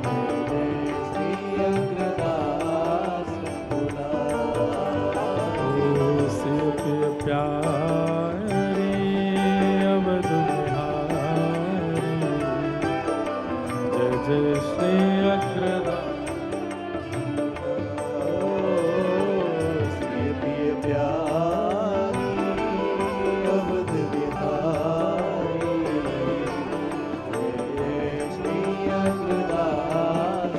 जय जय श्री अग्रदास दुलारी। ओ सिय पिय प्यारी अवध बिहारी जय जय श्री अग्रदास। सिय पिय प्यारी अवध बिहारी जय जय श्री अग्रदास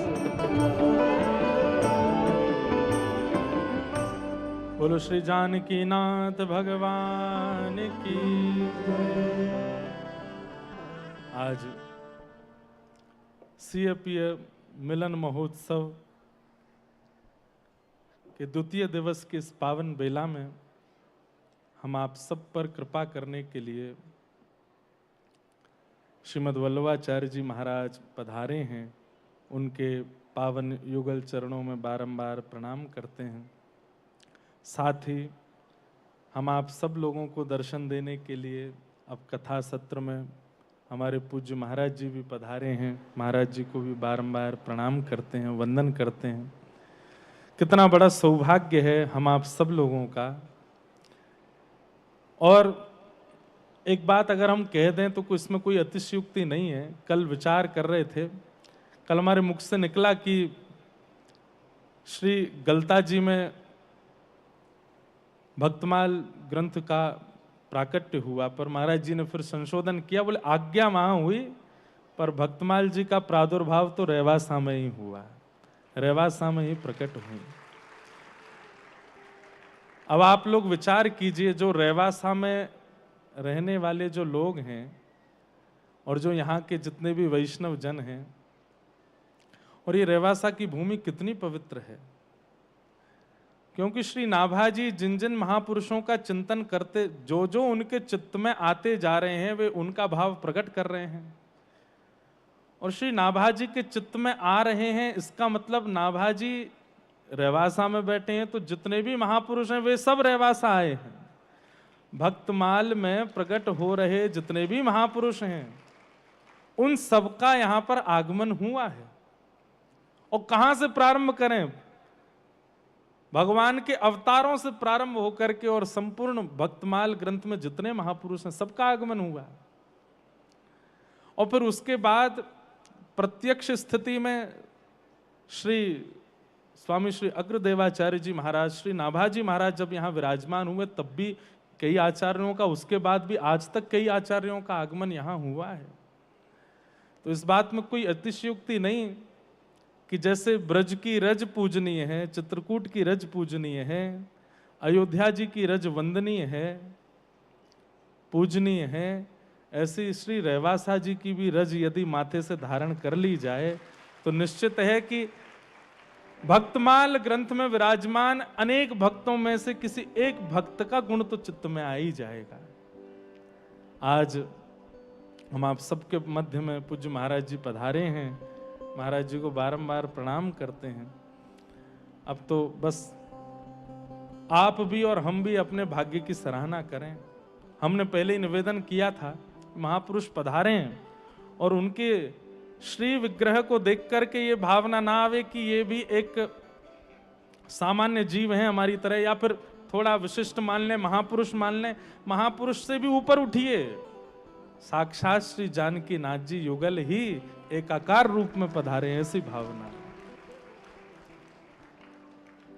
बोलो श्री जानकी नाथ भगवान की आज सिय पिय मिलन महोत्सव के द्वितीय दिवस के इस पावन बेला में हम आप सब पर कृपा करने के लिए श्रीमद् वल्लभाचार्य जी महाराज पधारे हैं। उनके पावन युगल चरणों में बारंबार प्रणाम करते हैं। साथ ही हम आप सब लोगों को दर्शन देने के लिए अब कथा सत्र में हमारे पूज्य महाराज जी भी पधारे हैं। महाराज जी को भी बारंबार प्रणाम करते हैं, वंदन करते हैं। कितना बड़ा सौभाग्य है हम आप सब लोगों का। और एक बात अगर हम कह दें तो इसमें कोई अतिशयोक्ति नहीं है। कल विचार कर रहे थे, कल हमारे मुख से निकला कि श्री गलता जी में भक्तमाल ग्रंथ का प्राकट्य हुआ, पर महाराज जी ने फिर संशोधन किया। बोले आज्ञा वहां हुई पर भक्तमाल जी का प्रादुर्भाव तो रेवासा में ही हुआ, रेवासा में ही प्रकट हुई। अब आप लोग विचार कीजिए, जो रेवासा में रहने वाले जो लोग हैं और जो यहाँ के जितने भी वैष्णव जन हैं, और ये रेवासा की भूमि कितनी पवित्र है, क्योंकि श्री नाभाजी जिन जिन महापुरुषों का चिंतन करते, जो जो उनके चित्त में आते जा रहे हैं वे उनका भाव प्रकट कर रहे हैं। और श्री नाभाजी के चित्त में आ रहे हैं, इसका मतलब नाभाजी रेवासा में बैठे हैं, तो जितने भी महापुरुष हैं वे सब रेवासा आए हैं। भक्तमाल में प्रकट हो रहे जितने भी महापुरुष हैं उन सबका यहाँ पर आगमन हुआ है। और कहाँ से प्रारंभ करें? भगवान के अवतारों से प्रारंभ होकर के और संपूर्ण भक्तमाल ग्रंथ में जितने महापुरुष हैं सबका आगमन हुआ। और फिर उसके बाद प्रत्यक्ष स्थिति में श्री स्वामी श्री अग्रदेवाचार्य जी महाराज, श्री नाभाजी महाराज जब यहाँ विराजमान हुए तब भी कई आचार्यों का, उसके बाद भी आज तक कई आचार्यों का आगमन यहाँ हुआ है। तो इस बात में कोई अतिशयोक्ति नहीं कि जैसे ब्रज की रज पूजनीय है, चित्रकूट की रज पूजनीय है, अयोध्या जी की रज वंदनीय है, पूजनीय है, ऐसी श्री रेवासा जी की भी रज यदि माथे से धारण कर ली जाए तो निश्चित है कि भक्तमाल ग्रंथ में विराजमान अनेक भक्तों में से किसी एक भक्त का गुण तो चित्त में आ ही जाएगा। आज हम आप सबके मध्य में पूज्य महाराज जी पधारे हैं। महाराज जी को बारंबार प्रणाम करते हैं। अब तो बस आप भी और हम भी अपने भाग्य की सराहना करें। हमने पहले ही निवेदन किया था, महापुरुष पधारे हैं और उनके श्री विग्रह को देख करके ये भावना ना आवे कि ये भी एक सामान्य जीव है हमारी तरह, या फिर थोड़ा विशिष्ट मान लें, महापुरुष मान लें। महापुरुष से भी ऊपर उठिए। साक्षात श्री जानकी नाथ जी युगल ही एकाकार रूप में पधारे, ऐसी भावना।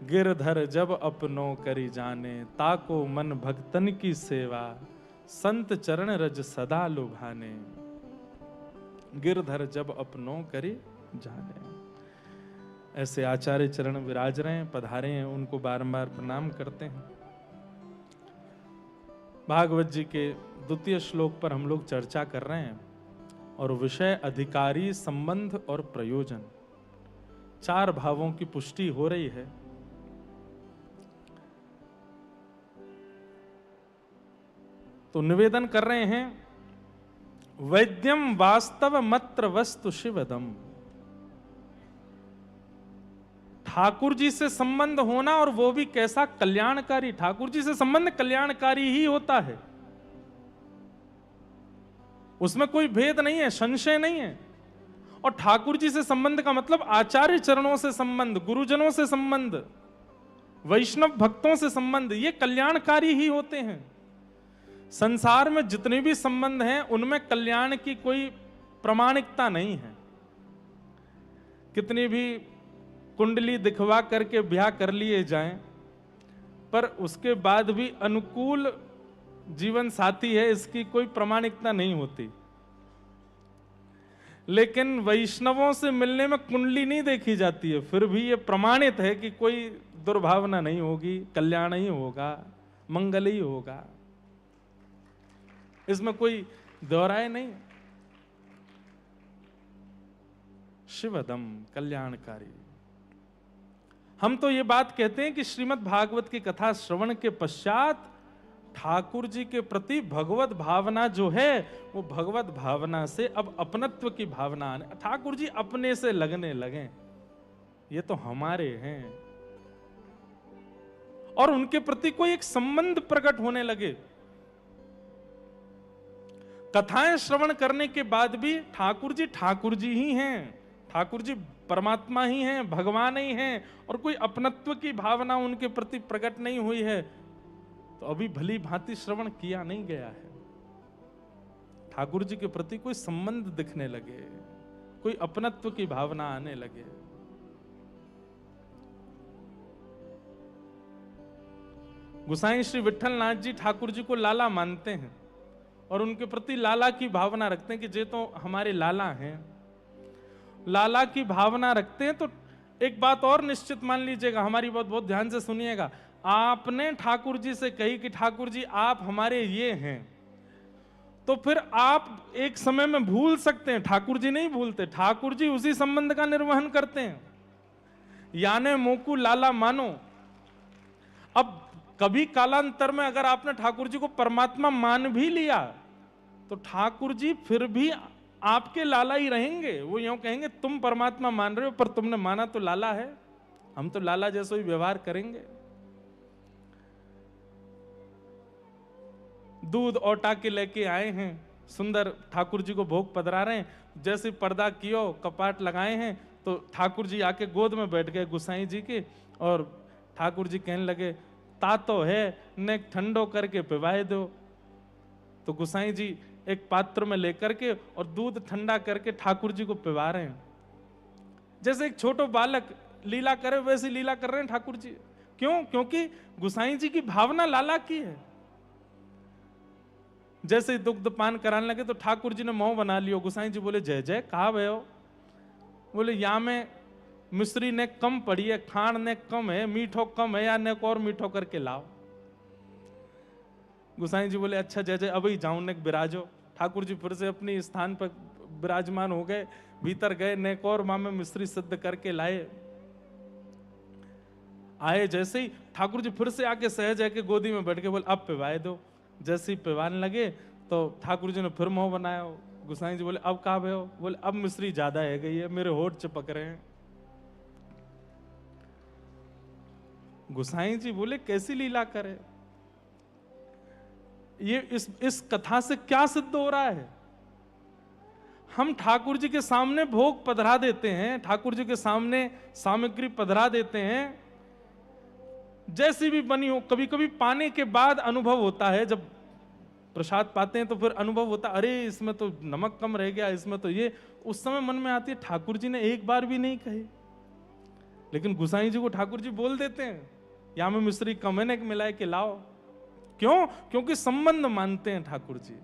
गिरधर जब अपनों करी जाने, ताको मन भक्तन की सेवा, संत चरण रज सदा लुभाने। गिरधर जब अपनों करी जाने, ऐसे आचार्य चरण विराज रहे हैं, पधारे हैं, उनको बारंबार प्रणाम करते हैं। भागवत जी के द्वितीय श्लोक पर हम लोग चर्चा कर रहे हैं और विषय अधिकारी, संबंध और प्रयोजन, चार भावों की पुष्टि हो रही है। तो निवेदन कर रहे हैं, वैद्यम वास्तव मत्र वस्तु शिवदम। ठाकुर जी से संबंध होना, और वो भी कैसा कल्याणकारी। ठाकुर जी से संबंध कल्याणकारी ही होता है, उसमें कोई भेद नहीं है, संशय नहीं है। और ठाकुर जी से संबंध का मतलब आचार्य चरणों से संबंध, गुरुजनों से संबंध, वैष्णव भक्तों से संबंध, ये कल्याणकारी ही होते हैं। संसार में जितने भी संबंध हैं उनमें कल्याण की कोई प्रामाणिकता नहीं है। कितनी भी कुंडली दिखवा करके ब्याह कर लिए जाएं, पर उसके बाद भी अनुकूल जीवन साथी है, इसकी कोई प्रामाणिकता नहीं होती। लेकिन वैष्णवों से मिलने में कुंडली नहीं देखी जाती है, फिर भी ये प्रमाणित है कि कोई दुर्भावना नहीं होगी, कल्याण ही होगा, मंगल ही होगा, इसमें कोई दोहराए नहीं। शिवदम, कल्याणकारी। हम तो ये बात कहते हैं कि श्रीमद् भागवत की कथा श्रवण के पश्चात ठाकुर जी के प्रति भगवत भावना जो है, वो भगवत भावना से अब अपनत्व की भावना आने, ठाकुर जी अपने से लगने लगे, ये तो हमारे हैं, और उनके प्रति कोई एक संबंध प्रकट होने लगे। कथाएं श्रवण करने के बाद भी ठाकुर जी ही हैं, ठाकुर जी परमात्मा ही हैं, भगवान ही हैं, और कोई अपनत्व की भावना उनके प्रति प्रकट नहीं हुई है, तो अभी भली भांति श्रवण किया नहीं गया है। ठाकुर जी के प्रति कोई संबंध दिखने लगे, कोई अपनत्व की भावना आने लगे। गोसाई श्री विठल नाथ जी ठाकुर जी को लाला मानते हैं और उनके प्रति लाला की भावना रखते हैं कि जे तो हमारे लाला हैं। लाला की भावना रखते हैं तो एक बात और निश्चित मान लीजिएगा, हमारी बात बहुत ध्यान से सुनिएगा। आपने ठाकुर जी से कही कि ठाकुर जी आप हमारे ये हैं, तो फिर आप एक समय में भूल सकते हैं, ठाकुर जी नहीं भूलते, ठाकुर जी उसी संबंध का निर्वहन करते हैं। याने मोकू लाला मानो। अब कभी कालांतर में अगर आपने ठाकुर जी को परमात्मा मान भी लिया तो ठाकुर जी फिर भी आपके लाला ही रहेंगे। वो यूं कहेंगे तुम परमात्मा मान रहे हो पर तुमने माना तो लाला है, हम तो लाला जैसा ही व्यवहार करेंगे। दूध औटा के लेके आए हैं, सुंदर ठाकुर जी को भोग पधरा रहे हैं, जैसे पर्दा कियो कपाट लगाए हैं तो ठाकुर जी आके गोद में बैठ गए गोसाई जी के, और ठाकुर जी कहने लगे तातो है ने ठंडो करके पिवाए दो। तो गोसाई जी एक पात्र में लेकर के और दूध ठंडा करके ठाकुर जी को पिवा रहे हैं। जैसे एक छोटो बालक लीला करे वैसी लीला कर रहे हैं ठाकुर जी। क्यों? क्योंकि गोसाई जी की भावना लाला की है। जैसे ही दुग्ध पान कराने लगे तो ठाकुर जी ने मुंह बना लियो। गोसाई जी बोले जय जय, कहा भयो? बोले या में मिश्री ने कम पड़ी है, खाण ने कम है, मीठो कम है, या ने और मीठो करके लाओ। गोसाई जी बोले अच्छा जय जय, अभी जाऊं ने विराजो। ठाकुर जी फिर से अपनी स्थान पर विराजमान हो गए, भीतर गए, नेक और माँ में मिश्री सिद्ध करके लाए। आए जैसे ही ठाकुर जी फिर से आके सहज है के गोदी में बैठ के बोले अब पिवाए दो। जैसे ही पिवाने लगे तो ठाकुर जी ने फिर मुंह बनाया। गोसाई जी बोले अब कहा भयो? बोले अब मिश्री ज्यादा है गई है, मेरे होठ चिपक रहे हैं। गोसाई जी बोले कैसी लीला करे? ये इस कथा से क्या सिद्ध हो रहा है? हम ठाकुर जी के सामने भोग पधरा देते हैं, ठाकुर जी के सामने सामग्री पधरा देते हैं, जैसी भी बनी हो। कभी कभी पाने के बाद अनुभव होता है, जब प्रसाद पाते हैं तो फिर अनुभव होता, अरे इसमें तो नमक कम रह गया, इसमें तो ये, उस समय मन में आती है ठाकुर जी ने एक बार भी नहीं कहे, लेकिन गुसाई जी को ठाकुर जी बोल देते हैं, यहां में मिश्री कम है ना, मिलाए के लाओ। क्यों? क्योंकि संबंध मानते हैं ठाकुर जी।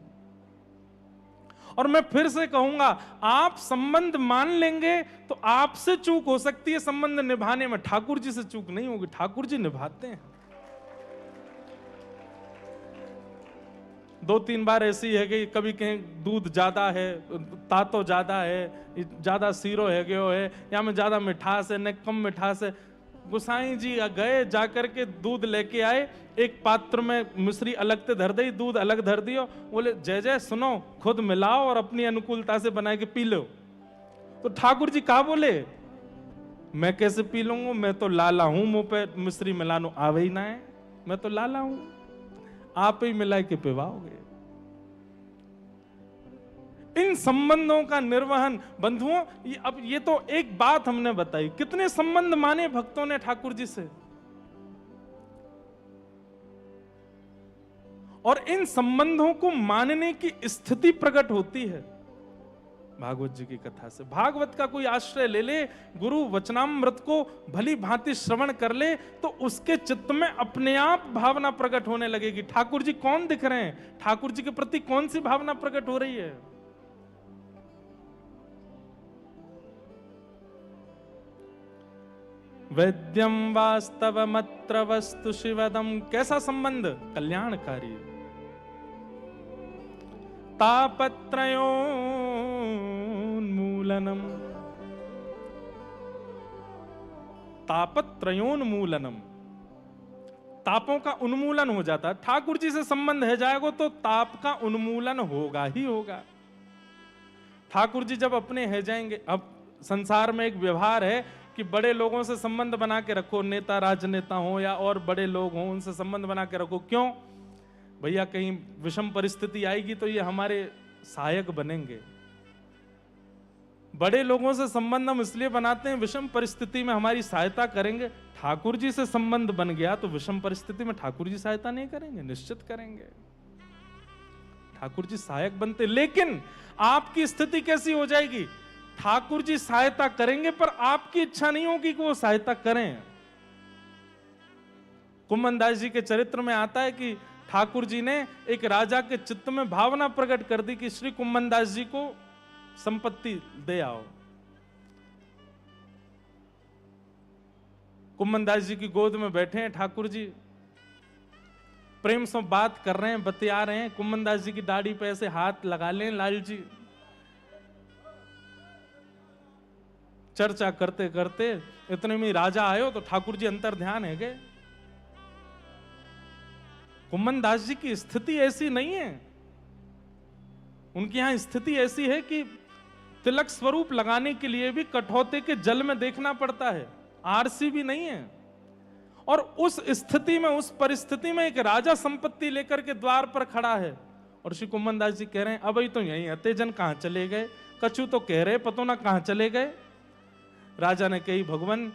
और मैं फिर से कहूंगा, आप संबंध मान लेंगे तो आपसे चूक हो सकती है संबंध निभाने में, ठाकुर जी से चूक नहीं होगी, ठाकुर जी निभाते हैं। 2-3 बार ऐसी है कि कभी कहीं दूध ज्यादा है, तातो ज्यादा है, ज्यादा सीरो है गयो है, या में ज्यादा मिठास है, न कम मिठास है। गुसाई जी गए, जाकर के दूध लेके आए, एक पात्र में मिश्री अलग से धर दी, दूध अलग धर दियो, बोले जय जय सुनो, खुद मिलाओ और अपनी अनुकूलता से बना के पी लो। तो ठाकुर जी कहा बोले, मैं कैसे पी लूंगा, मैं तो लाला हूं, मुंह पे मिश्री मिलानो आवे ही ना है, मैं तो लाला हूं, आप ही मिला के पिवाओगे। इन संबंधों का निर्वहन बंधुओं, अब ये तो एक बात हमने बताई, कितने संबंध माने भक्तों ने ठाकुर जी से, और इन संबंधों को मानने की स्थिति प्रकट होती है भागवत जी की कथा से। भागवत का कोई आश्रय ले ले, गुरु वचनामृत को भली भांति श्रवण कर ले, तो उसके चित्त में अपने आप भावना प्रकट होने लगेगी। ठाकुर जी कौन दिख रहे हैं, ठाकुर जी के प्रति कौन सी भावना प्रकट हो रही है। वैद्यम वास्तवमत्र वस्तु शिवदम, कैसा संबंध, कल्याणकारी। तापत्रयोन्मूलनम, तापत्रयोन्मूलनम, तापों का उन्मूलन हो जाता है। ठाकुर जी से संबंध है जाएगा तो ताप का उन्मूलन होगा ही होगा। ठाकुर जी जब अपने है जाएंगे, अब संसार में एक व्यवहार है कि बड़े लोगों से संबंध बना के रखो, नेता राजनेता हो या और बड़े लोग हों, उनसे संबंध बना के रखो। क्यों भैया, कहीं विषम परिस्थिति आएगी तो ये हमारे सहायक बनेंगे। बड़े लोगों से संबंध हम इसलिए बनाते हैं, विषम परिस्थिति में हमारी सहायता करेंगे। ठाकुर जी से संबंध बन गया तो विषम परिस्थिति में ठाकुर जी सहायता नहीं करेंगे, निश्चित करेंगे। ठाकुर जी सहायक बनते, लेकिन आपकी स्थिति कैसी हो जाएगी, ठाकुर जी सहायता करेंगे पर आपकी इच्छा नहीं होगी कि वो सहायता करें। कुम्मन दास जी के चरित्र में आता है कि ठाकुर जी ने एक राजा के चित्त में भावना प्रकट कर दी कि श्री कुम्मन दास जी को संपत्ति दे आओ। कुम्मन दास जी की गोद में बैठे हैं ठाकुर जी, प्रेम से बात कर रहे हैं, बतिया रहे हैं। कुम्मन दास जी की दाढ़ी पे ऐसे हाथ लगा लें लाल जी, चर्चा करते करते इतने में राजा आयो तो ठाकुर जी अंतर ध्यान है गए। कुम्मन दास जी की स्थिति ऐसी नहीं है, उनकी यहां स्थिति ऐसी है कि तिलक स्वरूप लगाने के लिए भी कठौते के जल में देखना पड़ता है, आरसी भी नहीं है। और उस स्थिति में, उस परिस्थिति में एक राजा संपत्ति लेकर के द्वार पर खड़ा है और श्री कुम्मन दास जी कह रहे हैं अभी तो यहीं है, तेजन कहां चले गए, कछु तो कह रहे पतो ना कहां चले गए। राजा ने कही भगवान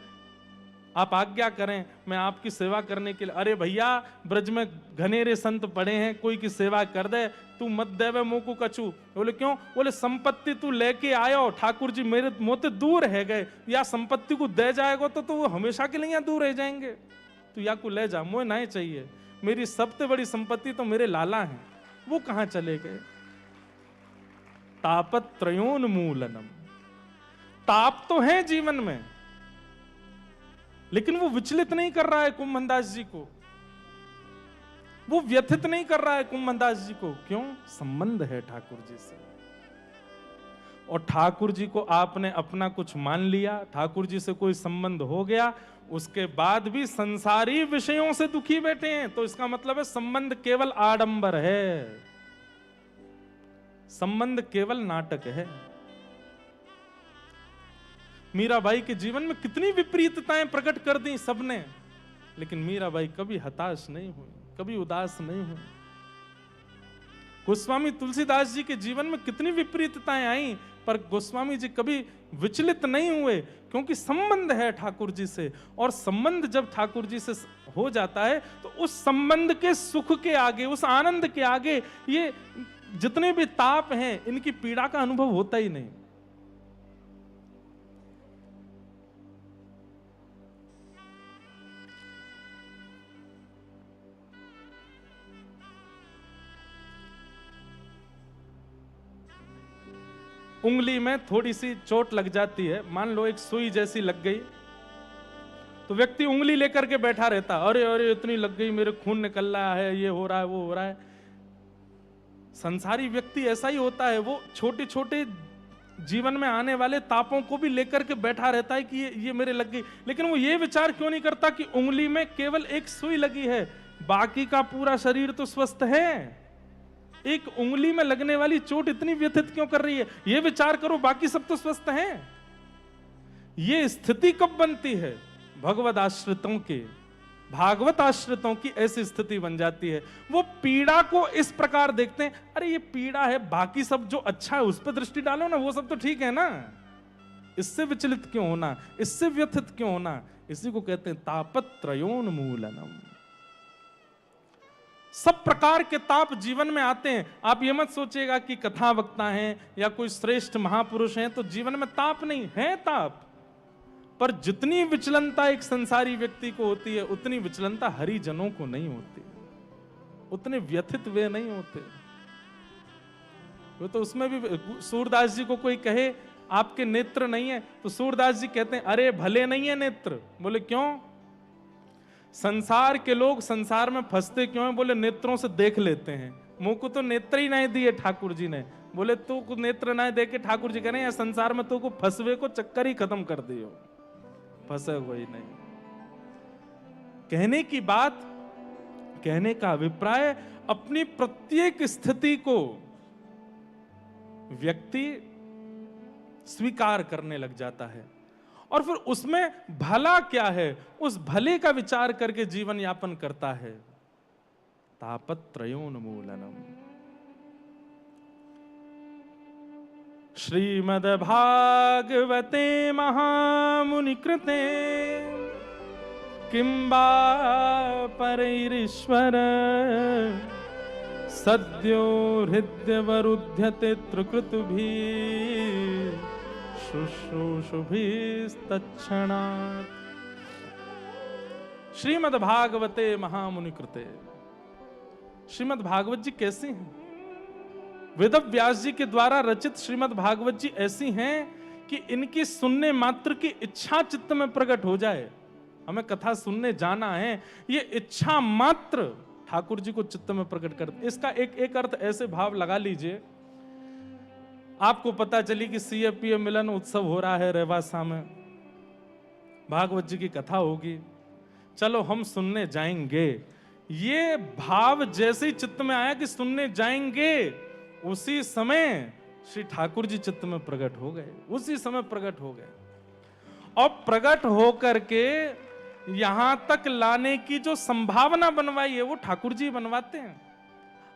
आप आज्ञा करें, मैं आपकी सेवा करने के लिए। अरे भैया, ब्रज में घनेरे संत पड़े हैं, कोई की सेवा कर दे, तू मत देवे मुंह को कछु। बोले क्यों? बोले संपत्ति तू लेके आयो, ठाकुर जी मेरे मोते दूर है गए, या संपत्ति को दे जाएगा तो वो हमेशा के लिए यहाँ दूर रह जाएंगे, तू या को ले जा, मुझे नहीं चाहिए, मेरी सबसे बड़ी संपत्ति तो मेरे लाला हैं, वो कहां चले गए। तापत्रयोन्मूलनम, ताप तो है जीवन में, लेकिन वो विचलित नहीं कर रहा है कुम्मन दास जी को, वो व्यथित नहीं कर रहा है कुम्मन दास जी को। क्यों? संबंध है ठाकुर जी से। और ठाकुर जी को आपने अपना कुछ मान लिया, ठाकुर जी से कोई संबंध हो गया, उसके बाद भी संसारी विषयों से दुखी बैठे हैं, तो इसका मतलब है संबंध केवल आडंबर है, संबंध केवल नाटक है। मीराबाई के जीवन में कितनी विपरीतताएं प्रकट कर दी सबने, लेकिन मीराबाई कभी हताश नहीं हुई, कभी उदास नहीं हुई। गोस्वामी तुलसीदास जी के जीवन में कितनी विपरीतताएं आई, पर गोस्वामी जी कभी विचलित नहीं हुए, क्योंकि संबंध है ठाकुर जी से। और संबंध जब ठाकुर जी से हो जाता है तो उस संबंध के सुख के आगे, उस आनंद के आगे ये जितने भी ताप हैं इनकी पीड़ा का अनुभव होता ही नहीं। उंगली में थोड़ी सी चोट लग जाती है, मान लो एक सुई जैसी लग गई, तो व्यक्ति उंगली लेकर के बैठा रहता, अरे अरे इतनी लग गई, मेरे खून निकल रहा है, ये हो रहा है, वो हो रहा है। संसारी व्यक्ति ऐसा ही होता है, वो छोटे छोटे जीवन में आने वाले तापों को भी लेकर के बैठा रहता है कि ये मेरे लग गई, लेकिन वो ये विचार क्यों नहीं करता कि उंगली में केवल एक सुई लगी है, बाकी का पूरा शरीर तो स्वस्थ है। एक उंगली में लगने वाली चोट इतनी व्यथित क्यों कर रही है, ये विचार करो, बाकी सब तो स्वस्थ हैं। ये स्थिति कब बनती है? भगवद आश्रितों के, भागवत आश्रितों की ऐसी स्थिति बन जाती है। वो पीड़ा को इस प्रकार देखते हैं, अरे ये पीड़ा है, बाकी सब जो अच्छा है उस पर दृष्टि डालो ना, वो सब तो ठीक है ना, इससे विचलित क्यों होना, इससे व्यथित क्यों होना। इसी को कहते हैं तापत्रयोन्मूलनम। सब प्रकार के ताप जीवन में आते हैं। आप ये मत सोचिएगा कि कथा वक्ता हैं या कोई श्रेष्ठ महापुरुष हैं तो जीवन में ताप नहीं है, ताप, पर जितनी विचलनता एक संसारी व्यक्ति को होती है उतनी विचलनता हरिजनों को नहीं होती, उतने व्यथित वे नहीं होते। वो तो उसमें भी सूरदास जी को कोई कहे आपके नेत्र नहीं है, तो सूरदास जी कहते हैं अरे भले नहीं है नेत्र। बोले क्यों? संसार के लोग संसार में फंसते क्यों है? बोले नेत्रों से देख लेते हैं, मुंह को तो नेत्र ही नहीं दिए ठाकुर जी ने। बोले तू को नेत्र ना दे के ठाकुर जी कह रहे हैं संसार में तो को फंसवे को चक्कर ही खत्म कर दियो, फंसे कोई नहीं। कहने की बात, कहने का अभिप्राय, अपनी प्रत्येक स्थिति को व्यक्ति स्वीकार करने लग जाता है और फिर उसमें भला क्या है उस भले का विचार करके जीवन यापन करता है। तापत्रयोन्मूलनम। श्रीमद्भागवते महामुनि कृते किंबा परैरीश्वर सद्यो हृदयवरुध्यते त्रिकृतुभिः शुश्रूषुभिस्तत्क्षणात्। श्रीमद् भागवते महामुनि कृते। श्रीमद् भागवत जी कैसी हैं? वेद व्यास जी के द्वारा रचित श्रीमद् भागवत जी ऐसी हैं कि इनकी सुनने मात्र की इच्छा चित्त में प्रकट हो जाए। हमें कथा सुनने जाना है, ये इच्छा मात्र ठाकुर जी को चित्त में प्रकट कर। इसका एक अर्थ ऐसे भाव लगा लीजिए, आपको पता चली कि CFPA मिलन उत्सव हो रहा है रेवासा में, भागवत जी की कथा होगी, चलो हम सुनने जाएंगे। ये भाव जैसे ही चित्त में आया कि सुनने जाएंगे, उसी समय श्री ठाकुर जी चित्त में प्रकट हो गए, उसी समय प्रकट हो गए। और प्रकट होकर के यहां तक लाने की जो संभावना बनवाई है वो ठाकुर जी बनवाते हैं।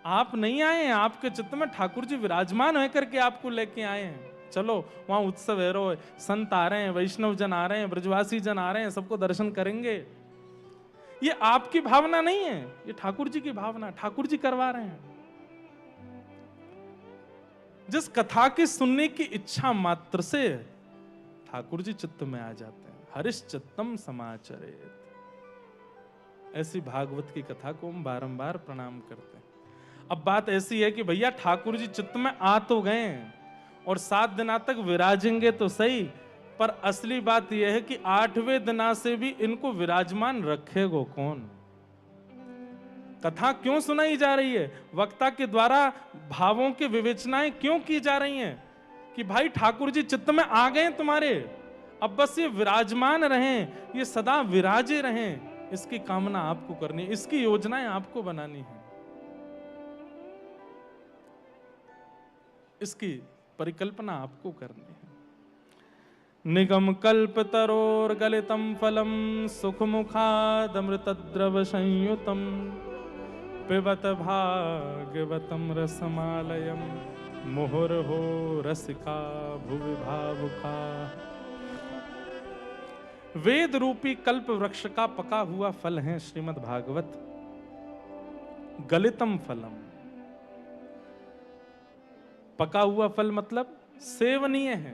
आप नहीं आए हैं, आपके चित्त में ठाकुर जी विराजमान होकर के आपको लेके आए हैं। चलो वहां उत्सव है, रो संत आ रहे हैं, वैष्णव जन आ रहे हैं, ब्रजवासी जन आ रहे हैं, सबको दर्शन करेंगे। ये आपकी भावना नहीं है, ये ठाकुर जी की भावना, ठाकुर जी करवा रहे हैं। जिस कथा के सुनने की इच्छा मात्र से ठाकुर जी चित्त में आ जाते हैं। हरिश्चित्तम समाचरेत। ऐसी भागवत की कथा को हम बारंबार प्रणाम करते हैं। अब बात ऐसी है कि भैया ठाकुर जी चित्त में आ तो गए हैं और 7 दिना तक विराजेंगे तो सही, पर असली बात यह है कि 8वें दिना से भी इनको विराजमान रखेगो कौन? कथा क्यों सुनाई जा रही है? वक्ता के द्वारा भावों की विवेचनाएं क्यों की जा रही हैं? कि भाई ठाकुर जी चित्त में आ गए तुम्हारे, अब बस ये विराजमान रहें, ये सदा विराजे रहें, इसकी कामना आपको करनी है, इसकी योजनाएं आपको बनानी है, इसकी परिकल्पना आपको करनी है। निगम कल्प तरोर गलितम फलम सुख मुखादमृतद्रव संयुतम पिबत भागवतम रसमालयम मुहुर्हो रसिका भुवि भावुका। वेद रूपी कल्प वृक्ष का पका हुआ फल है श्रीमद् भागवत गलितम फलम। पका हुआ फल मतलब सेवनीय है,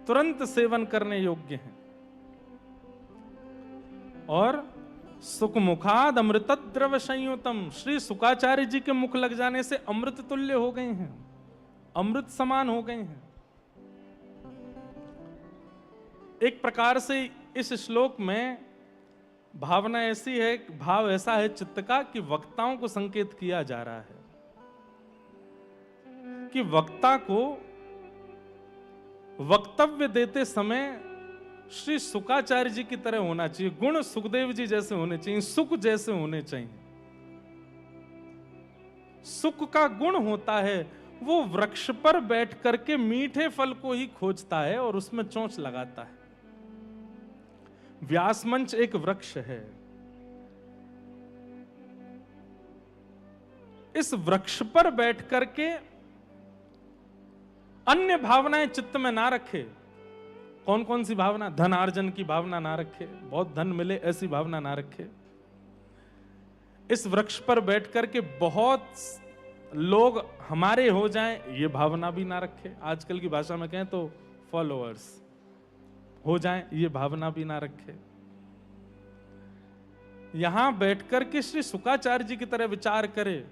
तुरंत सेवन करने योग्य है। और सुखमुखाद अमृत द्रव संयुतम, श्री शुकाचार्य जी के मुख लग जाने से अमृत तुल्य हो गए हैं, अमृत समान हो गए हैं। एक प्रकार से इस श्लोक में भावना ऐसी है, भाव ऐसा है चित्त का कि वक्ताओं को संकेत किया जा रहा है कि वक्ता को वक्तव्य देते समय श्री शुकाचार्य जी की तरह होना चाहिए, गुण सुखदेव जी जैसे होने चाहिए, सुख जैसे होने चाहिए। सुख का गुण होता है वो वृक्ष पर बैठ करके मीठे फल को ही खोजता है और उसमें चोंच लगाता है। व्यास मंच एक वृक्ष है, इस वृक्ष पर बैठ करके अन्य भावनाएं चित्त में ना रखे। कौन कौन सी भावना? धन अर्जन की भावना ना रखे, बहुत धन मिले ऐसी भावना ना रखे। इस वृक्ष पर बैठ करके बहुत लोग हमारे हो जाएं ये भावना भी ना रखे। आजकल की भाषा में कहें तो फॉलोअर्स हो जाएं ये भावना भी ना रखे। यहां बैठकर के श्री शुकाचार्य जी की तरह विचार करे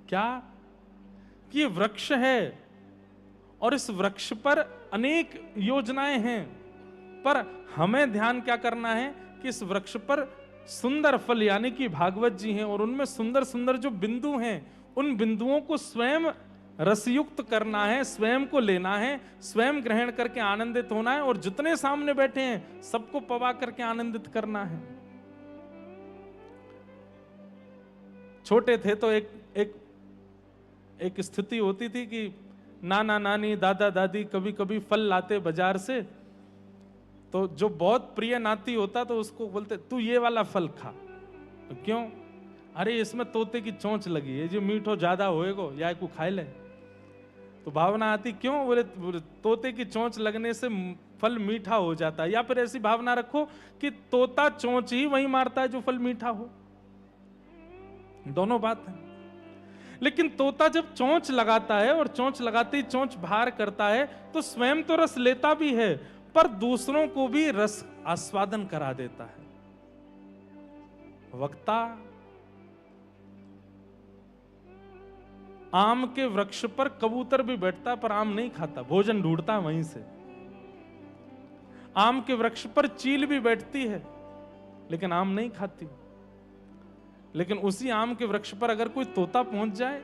क्या कि ये वृक्ष है और इस वृक्ष पर अनेक योजनाएं हैं, पर हमें ध्यान क्या करना है कि इस वृक्ष पर सुंदर फल यानी कि भागवत जी हैं और उनमें सुंदर सुंदर जो बिंदु हैं उन बिंदुओं को स्वयं रसयुक्त करना है, स्वयं को लेना है, स्वयं ग्रहण करके आनंदित होना है और जितने सामने बैठे हैं सबको पवा करके आनंदित करना है। छोटे थे तो एक स्थिति होती थी कि नाना नानी दादा दादी कभी कभी फल लाते बाजार से, तो जो बहुत प्रिय नाती होता तो उसको बोलते तू ये वाला फल खा। तो क्यों? अरे इसमें तोते की चोंच लगी है, जो मीठो ज्यादा होएगो या को खाए ले। तो भावना आती क्यों? बोले तोते की चोंच लगने से फल मीठा हो जाता है। या फिर ऐसी भावना रखो कि तोता चोंच ही वही मारता है जो फल मीठा हो। दोनों बात है। लेकिन तोता जब चोंच लगाता है और चोंच लगाते ही चोंच बाहर करता है तो स्वयं तो रस लेता भी है पर दूसरों को भी रस आस्वादन करा देता है। वक्ता आम के वृक्ष पर कबूतर भी बैठता पर आम नहीं खाता, भोजन ढूंढता वहीं से। आम के वृक्ष पर चील भी बैठती है लेकिन आम नहीं खाती। लेकिन उसी आम के वृक्ष पर अगर कोई तोता पहुंच जाए,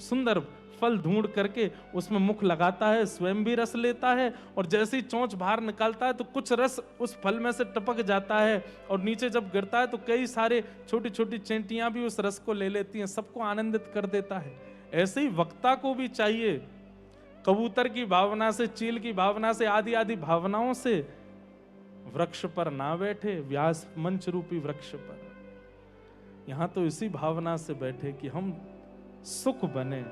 सुंदर फल ढूंढ करके उसमें मुख लगाता है, स्वयं भी रस लेता है और जैसे ही चोंच बाहर निकालता है तो कुछ रस उस फल में से टपक जाता है और नीचे जब गिरता है तो कई सारे छोटी छोटी चींटियां भी उस रस को ले लेती हैं, सबको आनंदित कर देता है। ऐसे ही वक्ता को भी चाहिए कबूतर की भावना से, चील की भावना से, आदि आदि भावनाओं से वृक्ष पर ना बैठे, व्यास मंच रूपी वृक्ष पर। यहां तो इसी भावना से बैठे कि हम सुख बने।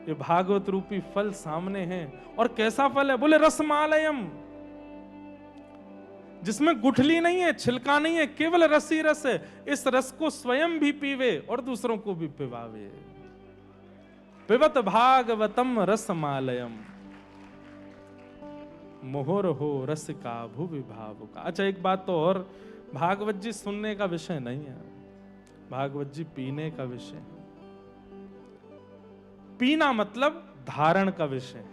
ये भागवत रूपी फल सामने है और कैसा फल है? बोले रसमालयम, जिसमें गुठली नहीं है, छिलका नहीं है, केवल रस ही रस है। इस रस को स्वयं भी पीवे और दूसरों को भी पिवावे। पिबत भागवतम रसमालयम मोहर हो रस का भुवि भाव का। अच्छा एक बात तो और, भागवत जी सुनने का विषय नहीं है, भागवत जी पीने का विषय है। पीना मतलब धारण का विषय है।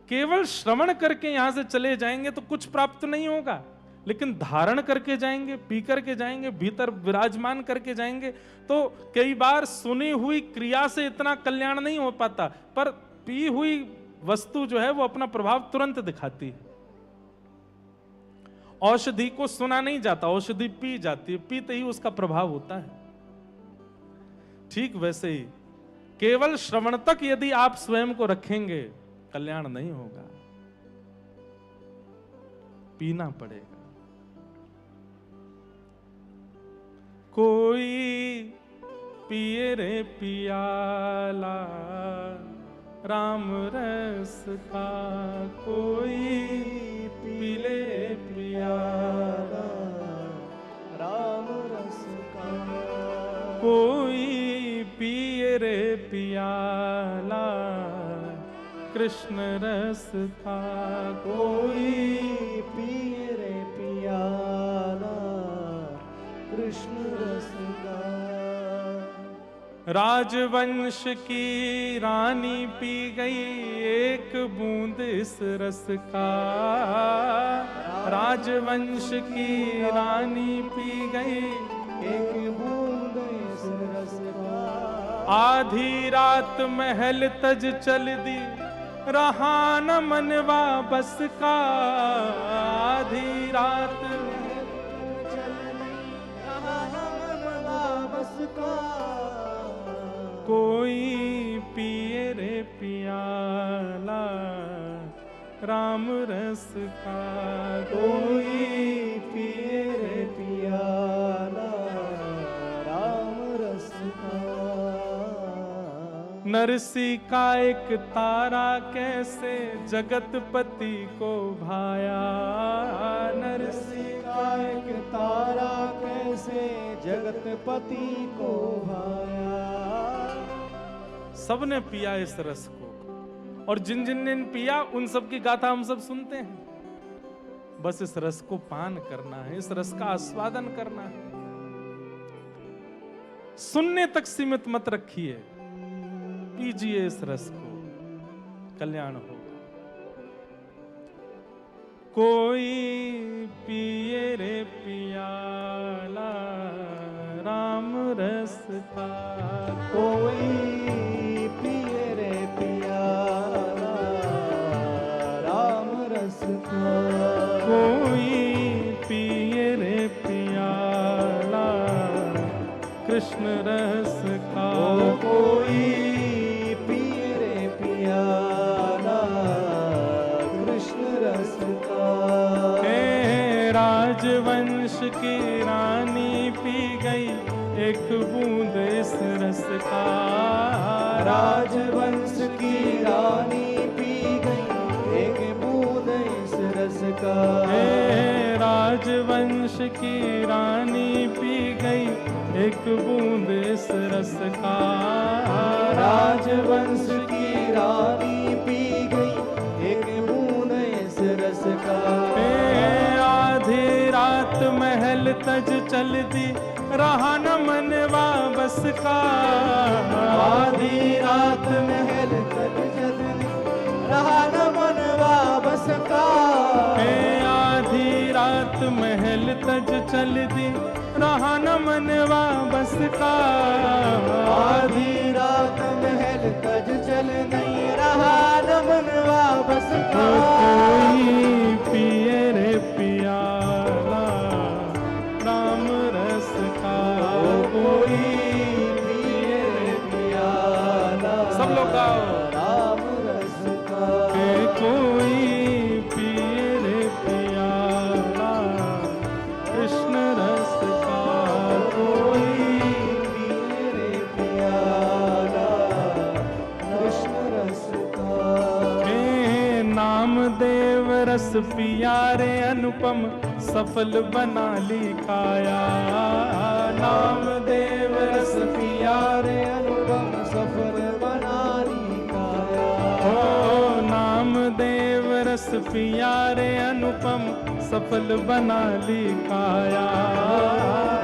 केवल श्रवण करके यहां से चले जाएंगे तो कुछ प्राप्त नहीं होगा, लेकिन धारण करके जाएंगे, पी करके जाएंगे, भीतर विराजमान करके जाएंगे तो कई बार सुनी हुई क्रिया से इतना कल्याण नहीं हो पाता, पर पी हुई वस्तु जो है वो अपना प्रभाव तुरंत दिखाती है। औषधि को सुना नहीं जाता, औषधि पी जाती है, पीते ही उसका प्रभाव होता है। ठीक वैसे ही केवल श्रवण तक यदि आप स्वयं को रखेंगे कल्याण नहीं होगा, पीना पड़ेगा। कोई पिए रे पियाला राम रस का, कोई पी ले पियाला कृष्ण रस का। कोई पिए रे पियाला कृष्ण रस का। राजवंश की रानी पी गई एक बूंद इस रस का। राजवंश की रानी पी गई एक बूंद इस रस का। आधी रात महल तज चल दी रहा न मनवा बस का। आधी रात चल रहा मनवा बस का। कोई पिए रे पियाला राम रस का। कोई पिए रे पियाला राम रस का। नरसी का एक तारा कैसे जगतपति को भाया। नरसी का एक तारा कैसे जगतपति को भाया। सबने पिया इस रस को, और जिन जिन ने पिया उन सब की गाथा हम सब सुनते हैं। बस इस रस को पान करना है, इस रस का आस्वादन करना है। सुनने तक सीमित मत रखिए, पीजिए इस रस को, कल्याण होगा। कोई पिए रे पियाला राम रस का। कोई पिए रे पियाला राम रस का। कोई पिए रे पियाला कृष्ण रस का। कोई पिए रे पियाला कृष्ण रस का। हे राजवंश की रानी पी गई एक बूंद इस रस का। राजवंश की रानी पी गई एक बूंद इस रस का। हे राजवंश की रानी पी गई एक बूंद इस रस का। राजवंश की रानी पी गई एक बूंद इस रस का। हे आधी रात महल तज चल दी रहा न मनवा बस का। आधी रात महल तक चलने रहा न मनवा बस का। हे आधी रात महल तज चल दी रहा न मनवा बस का। आधी रात महल तज चल नहीं रहा न मनवा बस का। कोई पिए रे पियाला राम रस का। कोई पिए रे पियाला सब लोग गाओ। राम रस का। हे कोई पिए रे पियाला कृष्ण रस का। कोई पिए रे पियाला कृष्ण रस का। हे नामदेव रस पिया रे अनुपम सफल बना ली काया। नामदेव रस पिया रे अनुपम सफल बना ली काया। ओ नामदेव रस पिया रे अनुपम सफल बना ली काया।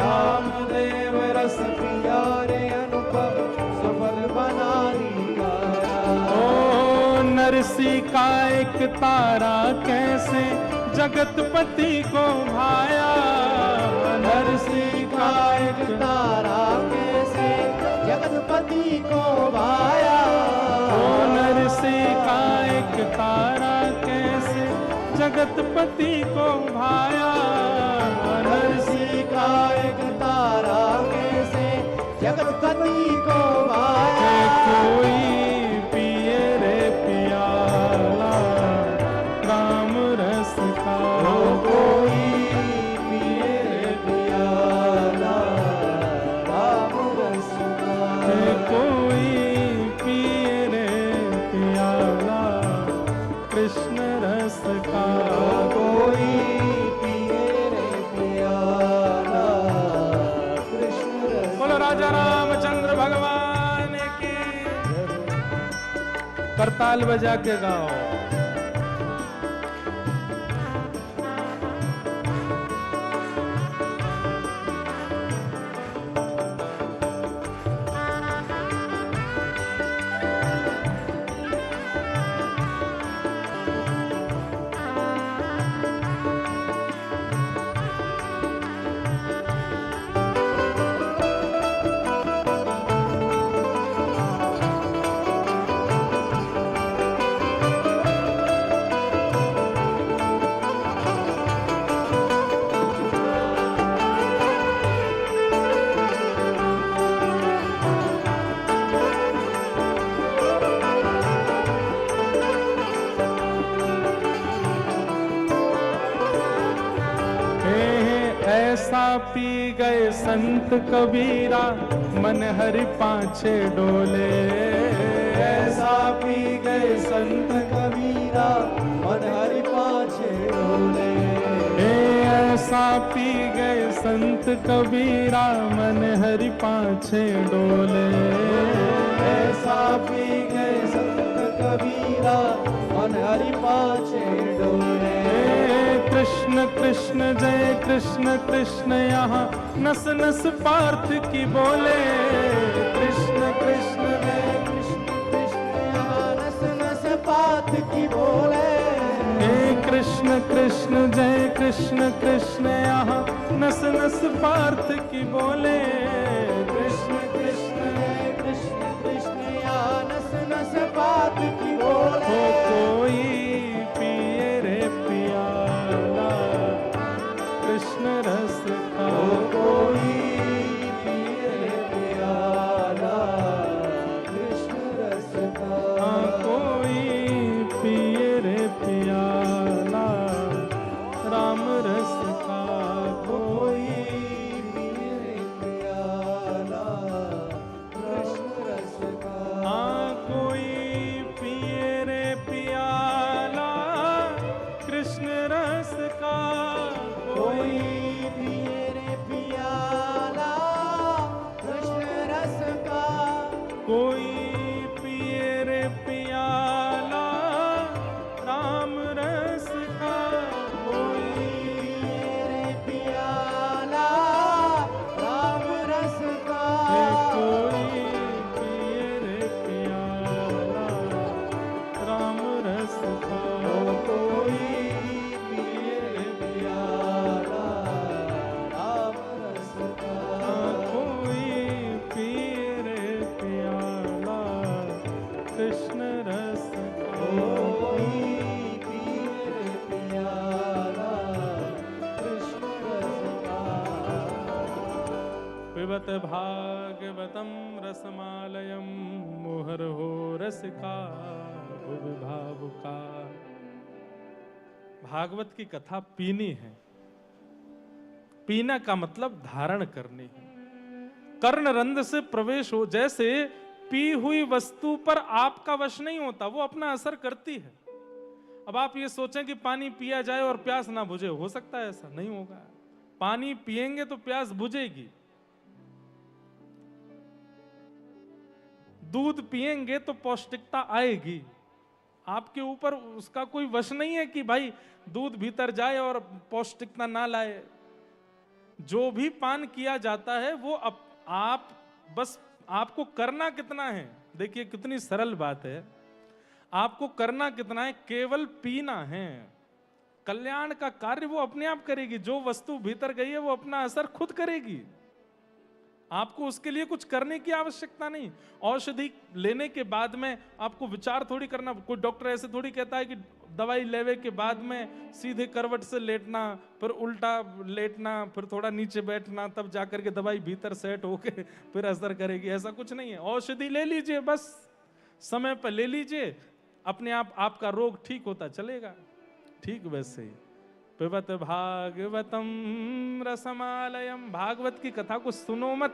रामदेव रस पिया रे अनुपम सफल बना ली काया। ओ नरसी का एक तारा कैसे जगतपति को भाया। नरसी का एक तारा कैसे जगतपति को भाया। ओ नरसी का एक तारा कैसे जगतपति को भाया। नरसी का एक तारा कैसे जगतपति को भाया। कोई पिए रे पियाला राम रस का। कोई पिए रे पियाला राम रस का। कोई पिए रे पियाला कृष्ण रस का। कोई पिए रे पियाला कृष्ण रस। बोलो राजा रामचंद्र भगवान की ताल बजा के गाओ। ऐसा पी गए संत कबीरा मन हरि पाछे डोले। ऐसा पी गए संत कबीरा मन हरि पाछे डोले। ऐसा पी गए संत कबीरा मन हरि पाछे डोले। ऐसा पी गए संत कबीरा मन हरि पाछे डोले। कृष्ण कृष्ण जय कृष्ण कृष्ण यहाँ नस नस पार्थ की बोले। कृष्ण कृष्ण जय कृष्ण कृष्ण यहाँ नस नस पार्थ की बोले। कृष्ण कृष्ण जय कृष्ण कृष्ण यहाँ नस नस पार्थ की बोले। कृष्ण कृष्ण जय कृष्ण कृष्ण यहाँ नस नस पार्थ की बोले। कोई पिए रे पियाला कृष्ण रस का। कोई पिए रे प्याला कृष्ण रस का। कोई पिए रे पियाला राम रस का। कोई पिए रे प्याला कृष्ण रस का। कोई पिए रे पियाला कृष्ण रस का। कोई पिए रे प्याला कृष्ण रस का। कोई पिए रे पियाला राम रस का। कोई पिए रे प्याला राम रस का। कोई पिए रे पियाला राम रस का। कोई पिए रे प्याला राम रस का। कोई पिए रे पियाला कृष्ण रस का। कोई पिए रे प्याला कृष्ण रस का। पिबत भागवतं रसमालयं मुहुर्हो रसिका भुवि भावुका। भागवत की कथा पीनी है। पीना का मतलब धारण करनी है। कर्ण रंध्र से प्रवेश हो। जैसे पी हुई वस्तु पर आपका वश नहीं होता, वो अपना असर करती है। अब आप ये सोचें कि पानी पिया जाए और प्यास ना बुझे, हो सकता है? ऐसा नहीं होगा। पानी पिएंगे तो प्यास बुझेगी। दूध पिएंगे तो पौष्टिकता आएगी। आपके ऊपर उसका कोई वश नहीं है कि भाई दूध भीतर जाए और पौष्टिकता ना लाए। जो भी पान किया जाता है वो आप बस आपको करना कितना है। देखिए कितनी सरल बात है। आपको करना कितना है, केवल पीना है। कल्याण का कार्य वो अपने आप करेगी। जो वस्तु भीतर गई है वो अपना असर खुद करेगी। आपको उसके लिए कुछ करने की आवश्यकता नहीं। औषधि लेने के बाद में आपको विचार थोड़ी करना। कोई डॉक्टर ऐसे थोड़ी कहता है कि दवाई लेवे के बाद में सीधे करवट से लेटना, फिर उल्टा लेटना, फिर थोड़ा नीचे बैठना, तब जाकर के दवाई भीतर सेट होके फिर असर करेगी। ऐसा कुछ नहीं है। औषधि ले लीजिए, बस समय पर ले लीजिए, अपने आप आपका रोग ठीक होता चलेगा। ठीक वैसे ही पिबत भागवतम रसमालयम। भागवत की कथा को सुनो मत,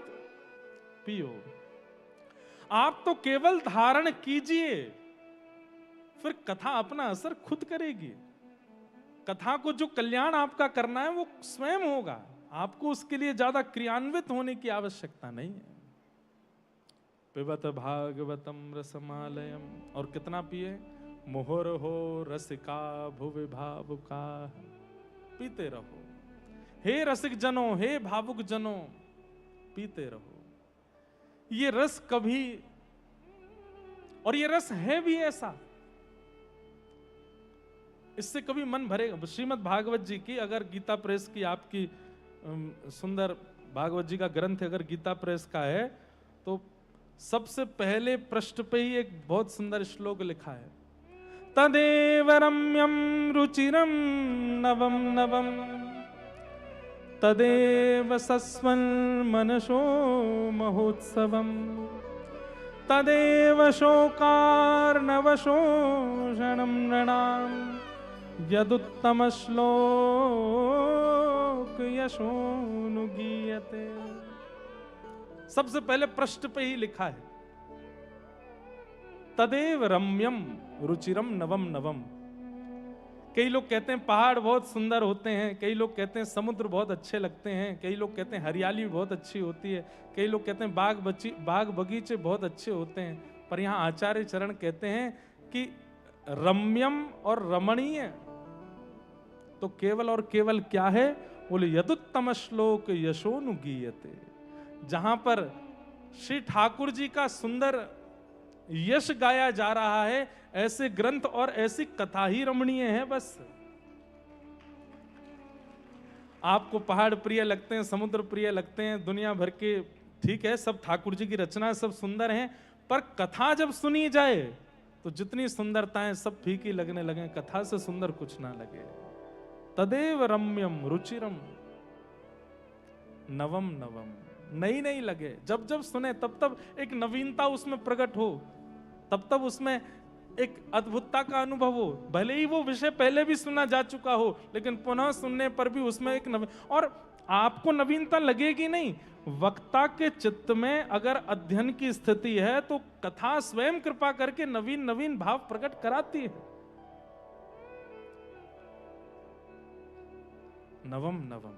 पियो। आप तो केवल धारण कीजिए, फिर कथा अपना असर खुद करेगी। कथा को जो कल्याण आपका करना है वो स्वयं होगा। आपको उसके लिए ज्यादा क्रियान्वित होने की आवश्यकता नहीं है। पिबत भागवतम रसमालयम। और कितना पिए? मोहर हो रसिका भुवि भावुका। पीते रहो हे रसिक जनों, हे भावुक जनों, पीते रहो। ये रस कभी, और ये रस है भी ऐसा, इससे कभी मन भरेगा। श्रीमद् भागवत जी की, अगर गीता प्रेस की आपकी सुंदर भागवत जी का ग्रंथ अगर गीता प्रेस का है, तो सबसे पहले पृष्ठ पे ही एक बहुत सुंदर श्लोक लिखा है, तदेव रम्यम रुचिरम नवम नवम, तदेव सस्वन् मनसो महोत्सवम, तदेव शोकार्णवशोषणं नृणां, यदुत्तम श्लोक यशोनुगीयते। सबसे पहले पृष्ठ पे ही लिखा है, तदेव रम्यम रुचिरम नवम नवम। कई लोग कहते हैं पहाड़ बहुत सुंदर होते हैं, कई लोग कहते हैं समुद्र बहुत अच्छे लगते हैं, कई लोग कहते हैं हरियाली बहुत अच्छी होती है, कई लोग कहते हैं बाग बगीचे बहुत अच्छे होते हैं। पर यहाँ आचार्य चरण कहते हैं कि रम्यम और रमणीय तो केवल और केवल क्या है? बोले यदुत्तम श्लोक यशोनुगीयते। जहां पर श्री ठाकुर जी का सुंदर यश गाया जा रहा है, ऐसे ग्रंथ और ऐसी कथा ही रमणीय है। बस आपको पहाड़ प्रिय लगते हैं, समुद्र प्रिय लगते हैं, दुनिया भर के, ठीक है, सब ठाकुर जी की रचना सब सुंदर हैं, पर कथा जब सुनी जाए तो जितनी सुंदरताएं सब फीकी लगने लगे, कथा से सुंदर कुछ ना लगे। तदेव रम्यम रुचिरम नवम नवम, नई नई लगे। जब जब सुने तब तब एक नवीनता उसमें प्रकट हो, तब तब उसमें एक अद्भुतता का अनुभव हो। भले ही वो विषय पहले भी सुना जा चुका हो, लेकिन पुनः सुनने पर भी उसमें एक नवीन, और आपको नवीनता लगेगी नहीं, वक्ता के चित्त में अगर अध्ययन की स्थिति है तो कथा स्वयं कृपा करके नवीन नवीन भाव प्रकट कराती है। नवम नवम,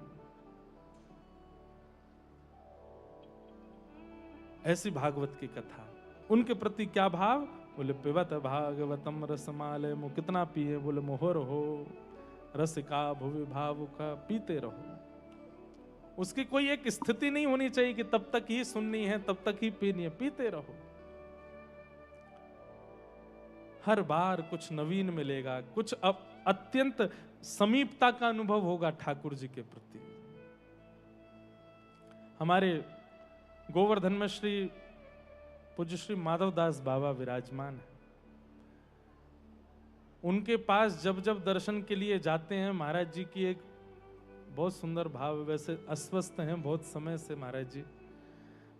ऐसी भागवत की कथा, उनके प्रति क्या भाव? बोले पिबत भागवतम रसमालय, मो कितना पिए? बोले मोहर हो रसिका भुवि भावुका, पीते रहो। उसकी कोई एक स्थिति नहीं होनी चाहिए कि तब तक ही सुननी है, तब तक ही पीनी है, पीते रहो। हर बार कुछ नवीन मिलेगा, कुछ अत्यंत समीपता का अनुभव होगा ठाकुर जी के प्रति। हमारे गोवर्धन में श्री पूज्य श्री माधवदास बाबा विराजमान है। उनके पास जब जब दर्शन के लिए जाते हैं, महाराज जी की एक बहुत सुंदर भाव, वैसे अस्वस्थ हैं बहुत समय से महाराज जी,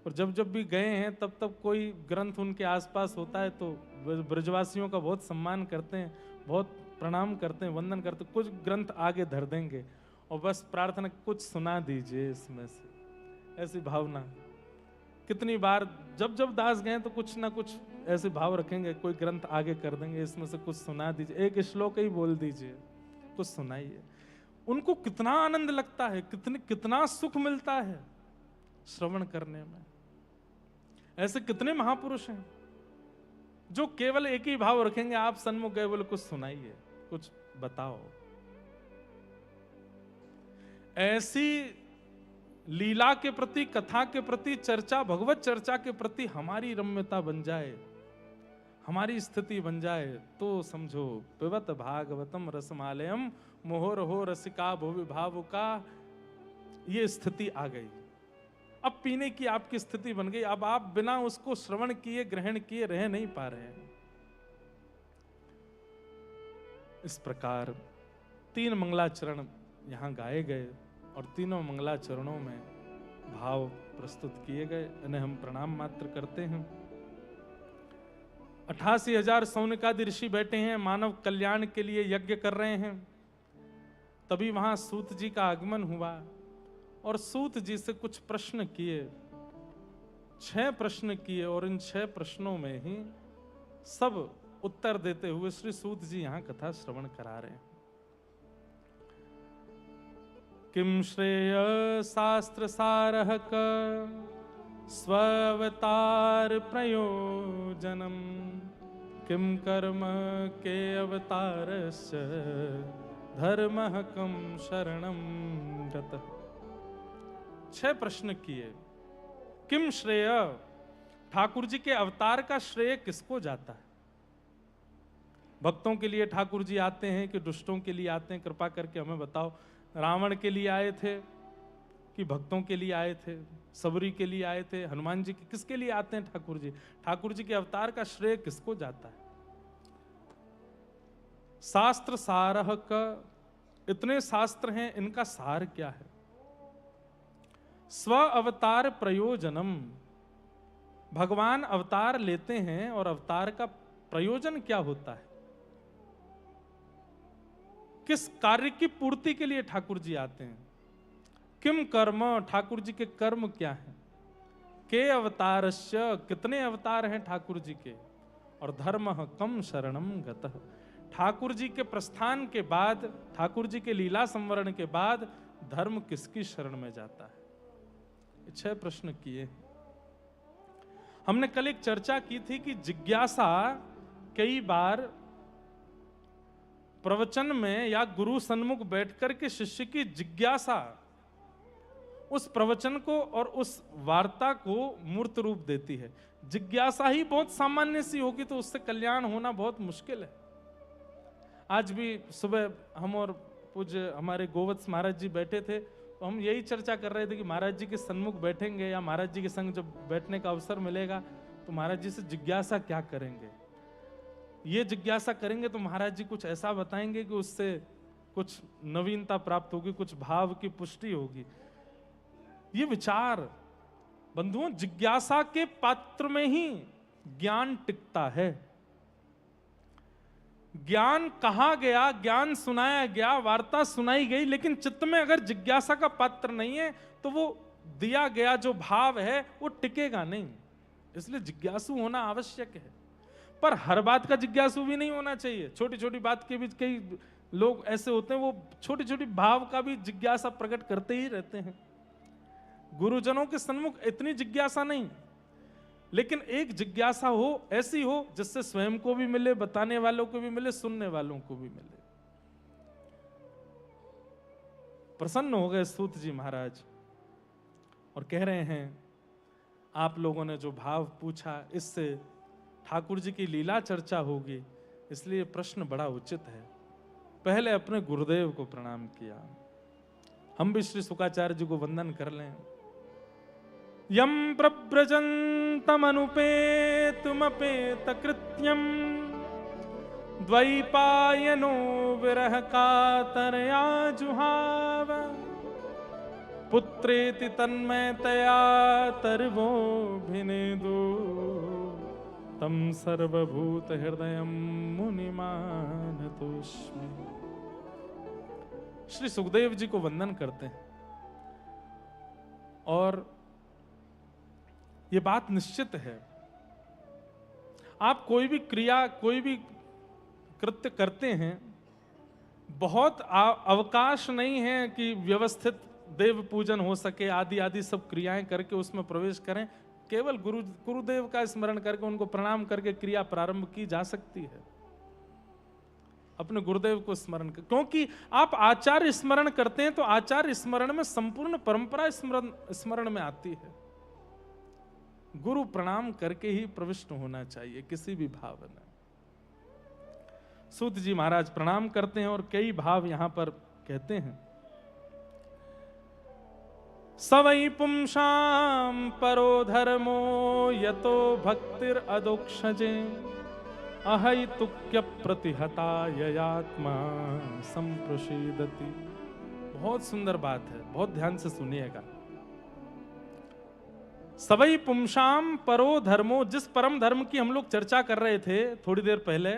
और जब जब भी गए हैं तब तब कोई ग्रंथ उनके आसपास होता है तो ब्रजवासियों का बहुत सम्मान करते हैं, बहुत प्रणाम करते हैं, वंदन करते हैं, कुछ ग्रंथ आगे धर देंगे और बस प्रार्थना कुछ सुना दीजिए इसमें से, ऐसी भावना। कितनी बार जब जब दास गए तो कुछ ना कुछ ऐसे भाव रखेंगे, कोई ग्रंथ आगे कर देंगे, इसमें से कुछ सुना दीजिए, एक श्लोक ही बोल दीजिए, कुछ सुनाइए। उनको कितना आनंद लगता है, कितना सुख मिलता है श्रवण करने में। ऐसे कितने महापुरुष हैं जो केवल एक ही भाव रखेंगे, आप सन्मुख गए बोले कुछ सुनाइए, कुछ बताओ। ऐसी लीला के प्रति, कथा के प्रति, चर्चा, भगवत चर्चा के प्रति हमारी रम्यता बन जाए, हमारी स्थिति बन जाए, तो समझो पिबत भागवतम रसमालयम मोहर हो रसिका भुवि भावुका, ये स्थिति आ गई। अब पीने की आपकी स्थिति बन गई। अब आप बिना उसको श्रवण किए, ग्रहण किए रह नहीं पा रहे हैं। इस प्रकार 3 मंगलाचरण यहां गाए गए और तीनों मंगलाचरणों में भाव प्रस्तुत किए गए, इन्हें हम प्रणाम मात्र करते हैं। 88,000 सौनिकादि ऋषि बैठे हैं, मानव कल्याण के लिए यज्ञ कर रहे हैं। तभी वहां सूत जी का आगमन हुआ और सूत जी से कुछ प्रश्न किए, 6 प्रश्न किए, और इन 6 प्रश्नों में ही सब उत्तर देते हुए श्री सूत जी यहां कथा श्रवण करा रहे हैं। किम श्रेय शास्त्र सारः स्वावतार प्रयोजनम किम कर्म के अवतारस्य धर्मः कम शरणम गतः। 6 प्रश्न किए। किम श्रेय, ठाकुर जी के अवतार का श्रेय किसको जाता है? भक्तों के लिए ठाकुर जी आते हैं कि दुष्टों के लिए आते हैं? कृपा करके हमें बताओ। रावण के लिए आए थे कि भक्तों के लिए आए थे? सबरी के लिए आए थे? हनुमान जी किसके लिए आते हैं ठाकुर जी? ठाकुर जी के अवतार का श्रेय किसको जाता है? शास्त्र सारह का, इतने शास्त्र हैं, इनका सार क्या है? स्व अवतार प्रयोजनम, भगवान अवतार लेते हैं और अवतार का प्रयोजन क्या होता है? किस कार्य की पूर्ति के लिए ठाकुर जी आते हैं? किम कर्म, ठाकुर जी के कर्म क्या हैं? के अवतारस्य, कितने अवतार हैं ठाकुर जी के? और धर्म कम शरणम गतः, ठाकुर जी के प्रस्थान के बाद, ठाकुर जी के लीला संवरण के बाद धर्म किसकी शरण में जाता है? 6 प्रश्न किए। हमने कल एक चर्चा की थी कि जिज्ञासा कई बार प्रवचन में या गुरु सन्मुख बैठकर के शिष्य की जिज्ञासा उस प्रवचन को और उस वार्ता को मूर्त रूप देती है। जिज्ञासा ही बहुत सामान्य सी होगी तो उससे कल्याण होना बहुत मुश्किल है। आज भी सुबह हम और पूज्य हमारे गोवत्स महाराज जी बैठे थे तो हम यही चर्चा कर रहे थे कि महाराज जी के सन्मुख बैठेंगे या महाराज जी के संग जब बैठने का अवसर मिलेगा तो महाराज जी से जिज्ञासा क्या करेंगे। ये जिज्ञासा करेंगे तो महाराज जी कुछ ऐसा बताएंगे कि उससे कुछ नवीनता प्राप्त होगी, कुछ भाव की पुष्टि होगी। ये विचार बंधुओं, जिज्ञासा के पात्र में ही ज्ञान टिकता है। ज्ञान कहा गया, ज्ञान सुनाया गया, वार्ता सुनाई गई, लेकिन चित्त में अगर जिज्ञासा का पात्र नहीं है तो वो दिया गया जो भाव है वो टिकेगा नहीं। इसलिए जिज्ञासु होना आवश्यक है, पर हर बात का जिज्ञासु भी नहीं होना चाहिए। छोटी छोटी बात के भी कई लोग ऐसे होते हैं, वो छोटी छोटी भाव का भी जिज्ञासा प्रकट करते ही रहते हैं। गुरुजनों के सन्मुख इतनी जिज्ञासा नहीं, लेकिन एक जिज्ञासा हो, ऐसी हो जिससे स्वयं को भी मिले, बताने वालों को भी मिले, सुनने वालों को भी मिले। प्रसन्न हो गए सूत जी महाराज और कह रहे हैं आप लोगों ने जो भाव पूछा इससे ठाकुर जी की लीला चर्चा होगी, इसलिए प्रश्न बड़ा उचित है। पहले अपने गुरुदेव को प्रणाम किया। हम भी श्री शुकाचार्य जी को वंदन कर लें। यम प्रव्रजन्तमनुपेतुमपेत कृत्यम द्वैपायनो विरह कातरया जुहाव पुत्रेति तन्मयतया तर्वोऽभिनेदु तम सर्वभूत हृदयं मुनिमानतोऽस्मि। श्री सुखदेव जी को वंदन करते हैं और ये बात निश्चित है, आप कोई भी क्रिया, कोई भी कृत्य करते हैं, बहुत अवकाश नहीं है कि व्यवस्थित देव पूजन हो सके, आदि आदि सब क्रियाएं करके उसमें प्रवेश करें। केवल गुरुदेव का स्मरण करके, उनको प्रणाम करके क्रिया प्रारंभ की जा सकती है। अपने गुरुदेव को स्मरण कर, क्योंकि आप आचार्य स्मरण करते हैं तो आचार्य स्मरण में संपूर्ण परंपरा स्मरण में आती है। गुरु प्रणाम करके ही प्रविष्ट होना चाहिए किसी भी भाव में। सूत जी महाराज प्रणाम करते हैं और कई भाव यहां पर कहते हैं। सवै पुंसाम परो धर्मो यतो भक्तिर अदोक्षजे अहैतुक्य प्रतिहता ययात्मा संप्रसीदति। बहुत सुंदर बात है, बहुत ध्यान से सुनिएगा। सवै पुंसाम परो धर्मो, जिस परम धर्म की हम लोग चर्चा कर रहे थे थोड़ी देर पहले,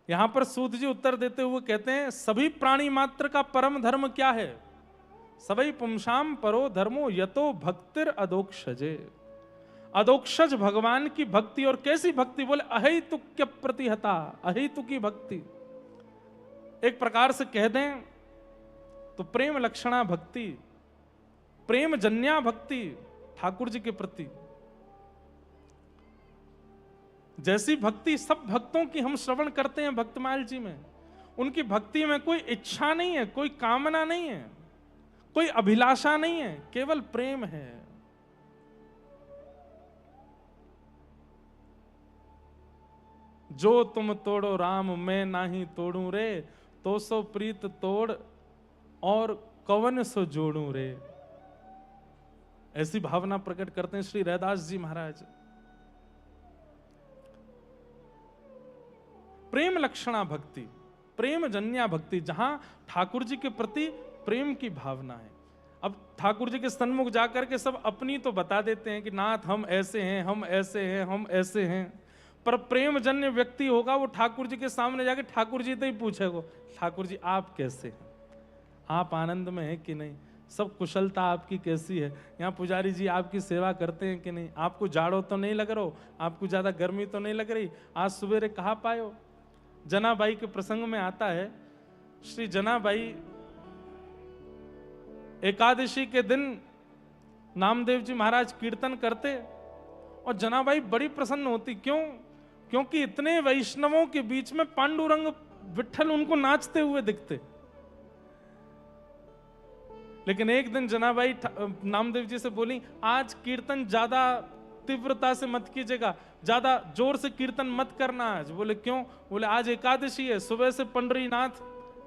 यहां पर सूत जी उत्तर देते हुए कहते हैं सभी प्राणी मात्र का परम धर्म क्या है? सवै पुंसाम परो धर्मो यतो भक्तिर अदोक्षजे। अदोक्षज भगवान की भक्ति। और कैसी भक्ति? बोले अहेतुक्य प्रतिहता, अहेतुकी भक्ति। एक प्रकार से कह दें तो प्रेम लक्षणा भक्ति, प्रेम जन्या भक्ति, ठाकुर जी के प्रति। जैसी भक्ति सब भक्तों की हम श्रवण करते हैं भक्तमाल जी में, उनकी भक्ति में कोई इच्छा नहीं है, कोई कामना नहीं है, कोई अभिलाषा नहीं है, केवल प्रेम है। जो तुम तोड़ो राम मैं नाही तोड़ू रे, तो सो प्रीत तोड़ और कवन सो जोड़ू रे। ऐसी भावना प्रकट करते हैं श्री रैदास जी महाराज। प्रेम लक्षणा भक्ति, प्रेम जन्या भक्ति, जहां ठाकुर जी के प्रति प्रेम की भावना है। अब ठाकुर जी के सन्मुख जाकर के सब अपनी तो बता देते हैं कि नाथ हम ऐसे हैं, हम ऐसे हैं, हम ऐसे हैं, पर प्रेम जन्य व्यक्ति होगा वो ठाकुर जी के सामने जाके ठाकुर जी से ही पूछेगा, ठाकुर जी आप कैसे हैं, आप आनंद में हैं कि नहीं, सब कुशलता आपकी कैसी है, यहाँ पुजारी जी आपकी सेवा करते हैं कि नहीं, आपको जाड़ो तो नहीं लग रहा, आपको ज्यादा गर्मी तो नहीं लग रही, आज सवेरे कहाँ पायो। जनाबाई के प्रसंग में आता है, श्री जनाबाई एकादशी के दिन नामदेव जी महाराज कीर्तन करते और जनाबाई बड़ी प्रसन्न होती। क्यों? क्योंकि इतने वैष्णवों के बीच में पांडुरंग विट्ठल उनको नाचते हुए दिखते। लेकिन एक दिन जनाबाई नामदेव जी से बोली, आज कीर्तन ज्यादा तीव्रता से मत कीजिएगा, ज्यादा जोर से कीर्तन मत करना आज। बोले क्यों? बोले आज एकादशी है, सुबह से पंडरीनाथ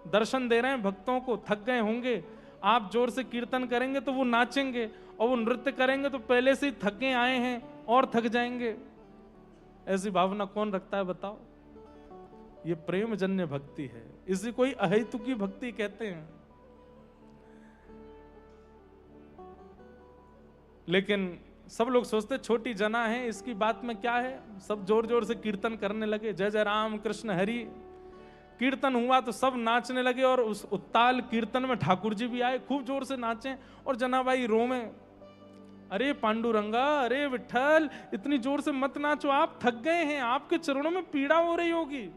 दर्शन दे रहे हैं भक्तों को, थक गए होंगे, आप जोर से कीर्तन करेंगे तो वो नाचेंगे और वो नृत्य करेंगे तो पहले से ही थके आए हैं और थक जाएंगे। ऐसी भावना कौन रखता है बताओ? ये प्रेम जन्य भक्ति है, इसी कोई अहेतुकी भक्ति कहते हैं। लेकिन सब लोग सोचते छोटी जना है, इसकी बात में क्या है, सब जोर जोर से कीर्तन करने लगे, जय जय राम कृष्ण हरि। कीर्तन हुआ तो सब नाचने लगे और उस उत्ताल कीर्तन में ठाकुर जी भी आए, खूब जोर से नाचे और जनाबाई रोवे, अरे पांडुरंगा, अरे विट्ठल, इतनी जोर से मत नाचो, आप थक गए हैं, आपके चरणों में पीड़ा हो रही होगी।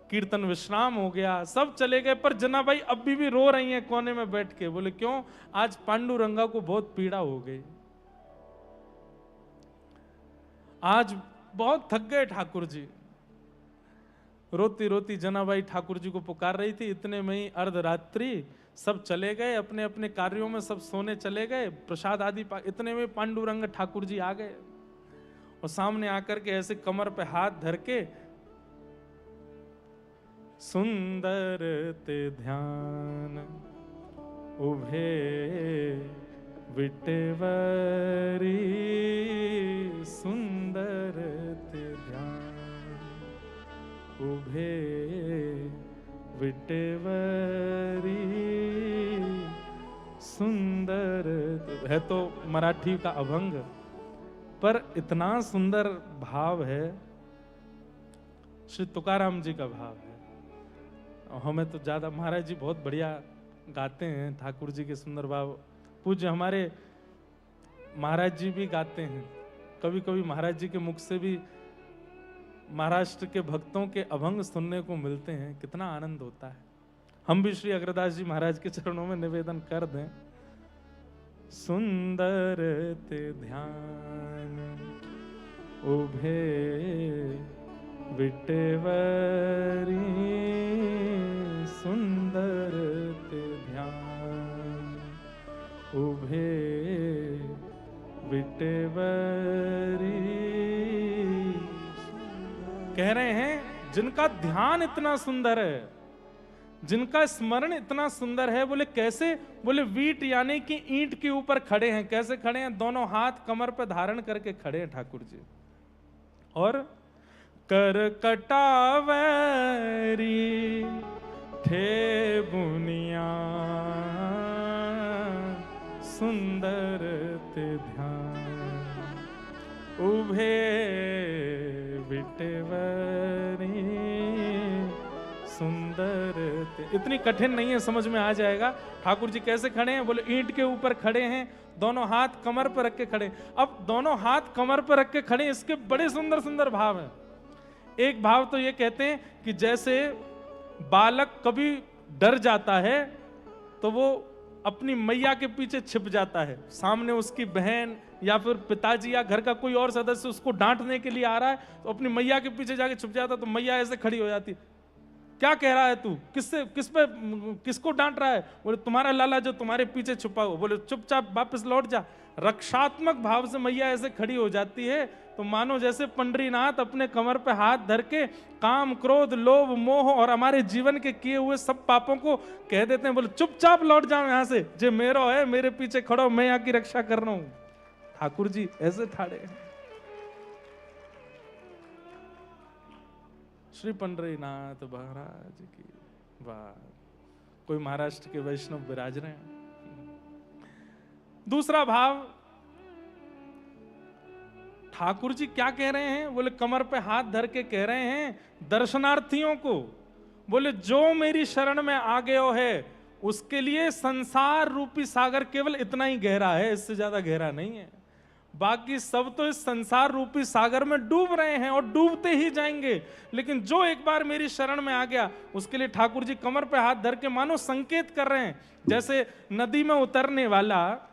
कीर्तन विश्राम हो गया, सब चले गए, पर जनाबाई अभी भी रो रही हैं कोने में बैठ के। बोले क्यों? आज पांडुरंगा को बहुत पीड़ा हो गई, आज बहुत थक गए ठाकुर जी। रोती रोती जनाबाई ठाकुर जी को पुकार रही थी। इतने में ही अर्धरात्रि सब चले गए अपने अपने कार्यों में, सब सोने चले गए, प्रसाद आदि इतने में पांडुरंग ठाकुर जी आ गए और सामने आकर के ऐसे कमर पे हाथ धर के, सुंदर ते ध्यान उभे विटेवरी, सुंदर ते ध्यान उभे विटेवरी, सुंदर। है तो मराठी का अभंग, पर इतना सुंदर भाव है, श्री तुकाराम जी का भाव है। हमें तो ज्यादा, महाराज जी बहुत बढ़िया गाते हैं ठाकुर जी के सुंदर भाव। पूज्य हमारे महाराज जी भी गाते हैं, कभी कभी महाराज जी के मुख से भी महाराष्ट्र के भक्तों के अभंग सुनने को मिलते हैं, कितना आनंद होता है। हम भी श्री अग्रदास जी महाराज के चरणों में निवेदन कर दें, सुंदर ते ध्यान उभे विटेवरी, सुंदर ते ध्यान उभे विटेवरी। कह रहे हैं जिनका ध्यान इतना सुंदर है, जिनका स्मरण इतना सुंदर है। बोले कैसे? बोले वीट यानी कि ईंट के ऊपर खड़े हैं। कैसे खड़े हैं? दोनों हाथ कमर पर धारण करके खड़े हैं ठाकुर जी, और कर कटावरी थे बुनिया, सुंदर ते ध्यान उभे विटेवरी, सुंदर ते। इतनी कठिन नहीं है, समझ में आ जाएगा। ठाकुर जी कैसे खड़े हैं? बोले ईंट के ऊपर खड़े हैं, दोनों हाथ कमर पर रख के खड़े। अब दोनों हाथ कमर पर रख के खड़े, इसके बड़े सुंदर सुंदर भाव हैं। एक भाव तो ये कहते हैं कि जैसे बालक कभी डर जाता है तो वो अपनी मैया के पीछे छिप जाता है, सामने उसकी बहन या फिर पिताजी या घर का कोई और सदस्य उसको डांटने के लिए आ रहा है तो अपनी मैया के पीछे जाके छुप जाता, तो मैया ऐसे खड़ी हो जाती, क्या कह रहा है तू, किसको डांट रहा है? बोले तुम्हारा लाला जो तुम्हारे पीछे छुपा हो। बोले चुपचाप वापस लौट जा। रक्षात्मक भाव से मैया ऐसे खड़ी हो जाती है तो मानो जैसे पंडरीनाथ अपने कमर पे हाथ धर के काम, क्रोध, लोभ, मोह और हमारे जीवन के किए हुए सब पापों को कह देते हैं। बोले चुपचाप लौट जाओ यहां से, जे मेरो है मेरे पीछे खड़ो, मैं यहाँ की रक्षा कर रहा हूं। ठाकुर जी ऐसे ठाड़े। श्री पंडरीनाथ महाराज की वाह। कोई महाराष्ट्र के वैष्णव विराज रहे हैं। दूसरा भाव, ठाकुर जी क्या कह रहे हैं? बोले कमर पे हाथ धर के कह रहे हैं दर्शनार्थियों को, बोले जो मेरी शरण में आ गयो है उसके लिए संसार रूपी सागर केवल इतना ही गहरा है, इससे ज्यादा गहरा नहीं है। बाकी सब तो इस संसार रूपी सागर में डूब रहे हैं और डूबते ही जाएंगे, लेकिन जो एक बार मेरी शरण में आ गया उसके लिए ठाकुर जी कमर पे हाथ धर के मानो संकेत कर रहे हैं। जैसे नदी में उतरने वाला,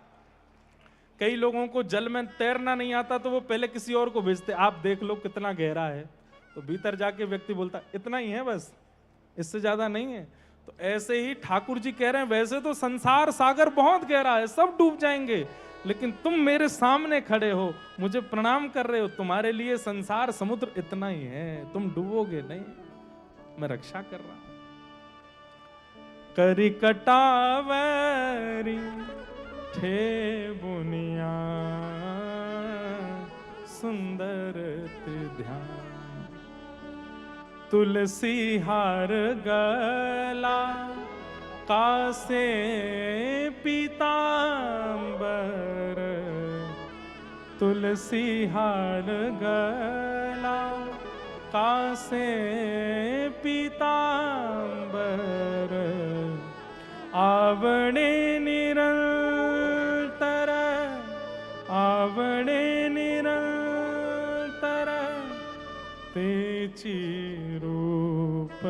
कई लोगों को जल में तैरना नहीं आता तो वो पहले किसी और को भेजते, आप देख लो कितना गहरा है, तो भीतर जाके व्यक्ति बोलता इतना ही है बस, इससे ज्यादा नहीं है। तो ऐसे ही ठाकुर जी कह रहे हैं वैसे तो संसार सागर बहुत गहरा है, सब डूब जाएंगे, लेकिन तुम मेरे सामने खड़े हो, मुझे प्रणाम कर रहे हो, तुम्हारे लिए संसार समुद्र इतना ही है, तुम डूबोगे नहीं, मैं रक्षा कर रहा हूं। करी कटावरी ठे बुनिया सुंदर ध्यान, तुलसी हार गला कासे पीतांबर, तुलसी हार गला कासे पीतांबर, आवणे निरंतर, आवणे निरंतर, तेची रूप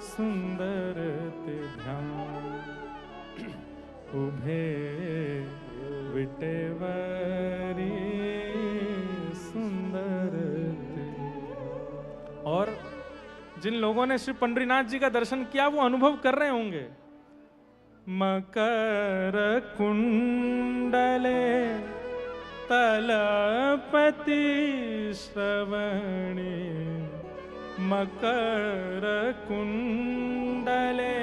सुंदर ते ध्यान, उभे विटेवरी सुंदर ते। और जिन लोगों ने श्री पंडरीनाथ जी का दर्शन किया वो अनुभव कर रहे होंगे, मकर कुंडले तलपति श्रवणे, मकर कुंडले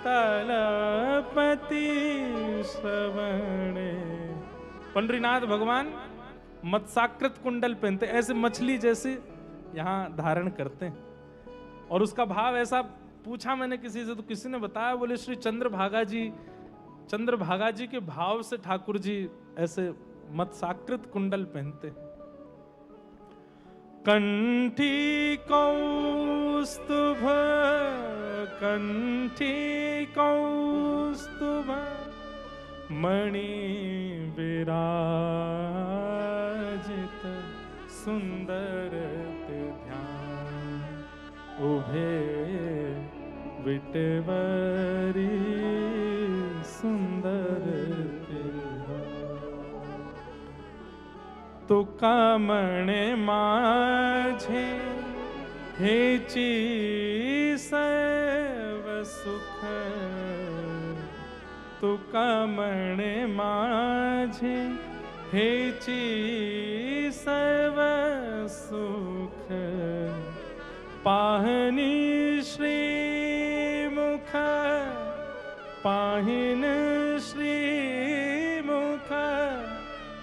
तलपति श्रवणे। पंडरीनाथ भगवान मत्स्याकृत कुंडल पहनते, ऐसे मछली जैसे यहाँ धारण करते हैं। और उसका भाव ऐसा पूछा मैंने किसी से, तो किसी ने बताया, बोले श्री चंद्रभागा जी के भाव से ठाकुर जी ऐसे मत्स्याकृत कुंडल पहनते। कंठी कौस्तुभ, कंठी कौस्तुभ, मणि विराजित सुंदर ध्यान, उभे विटवरी सुंदर तो कामणे माझे हेची सर्व सुख, तो कामणे माझे हेची सर्व सुख, पाहनी श्रीमुख, पाहिन श्रीमुख,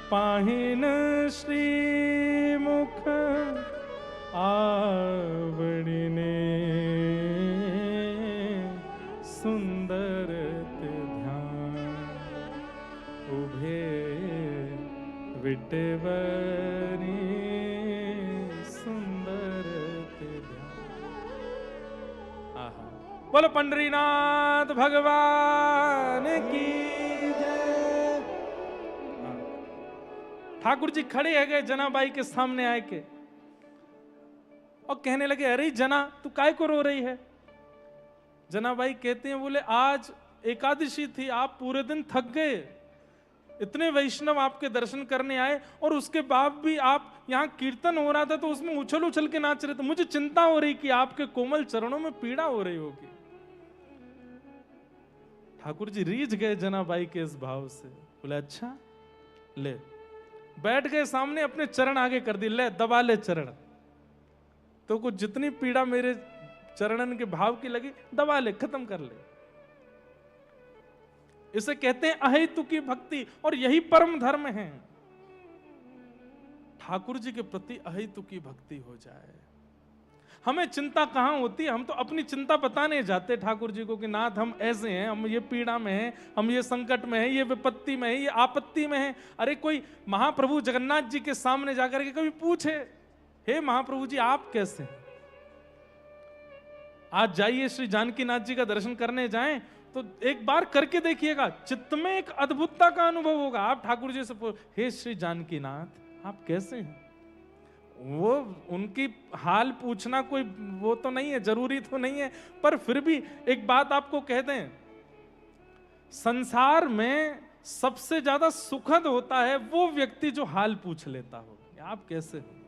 पाहिन श्रीमुख, आवडिने सुंदर ध्यान, उभे विटेवरी सुंदर ध्यान। आहा, बोलो पंडरीनाथ भगवान की जय। ठाकुर जी खड़े है गए जनाबाई के सामने आए के और कहने लगे, अरे जना तू काय को रो रही है? जनाबाई कहते हैं, बोले आज एकादशी थी, आप पूरे दिन थक गए, इतने वैष्णव आपके दर्शन करने आए और उसके बाद भी आप यहाँ कीर्तन हो रहा था तो उसमें उछल उछल के नाच रहे थे। मुझे चिंता हो रही कि आपके कोमल चरणों में पीड़ा हो रही होगी। ठाकुर जी रीझ गए जनाबाई के इस भाव से, बोले अच्छा ले, बैठ गए सामने, अपने चरण आगे कर दिए, ले दबा ले चरण, तो कुछ जितनी पीड़ा मेरे चरणन के भाव की लगी दबा ले, खत्म कर ले। इसे कहते हैं अहेतु की भक्ति, और यही परम धर्म है। ठाकुर जी के प्रति अहेतु की भक्ति हो जाए। हमें चिंता कहां होती है, हम तो अपनी चिंता बताने जाते ठाकुर जी को कि नाथ हम ऐसे हैं, हम ये पीड़ा में हैं, हम ये संकट में हैं, ये विपत्ति में है, ये आपत्ति में है। अरे कोई महाप्रभु जगन्नाथ जी के सामने जाकर के कभी पूछे, हे महाप्रभु जी आप कैसे हैं? आज जाइए श्री जानकीनाथ जी का दर्शन करने जाएं तो एक बार करके देखिएगा, चित्त में एक अद्भुतता का अनुभव होगा। आप ठाकुर जी से हे श्री जानकीनाथ आप कैसे हैं? वो उनकी हाल पूछना कोई वो तो नहीं है, जरूरी तो नहीं है, पर फिर भी एक बात आपको कह दें, संसार में सबसे ज्यादा सुखद होता है वो व्यक्ति जो हाल पूछ लेता हो, आप कैसे हो।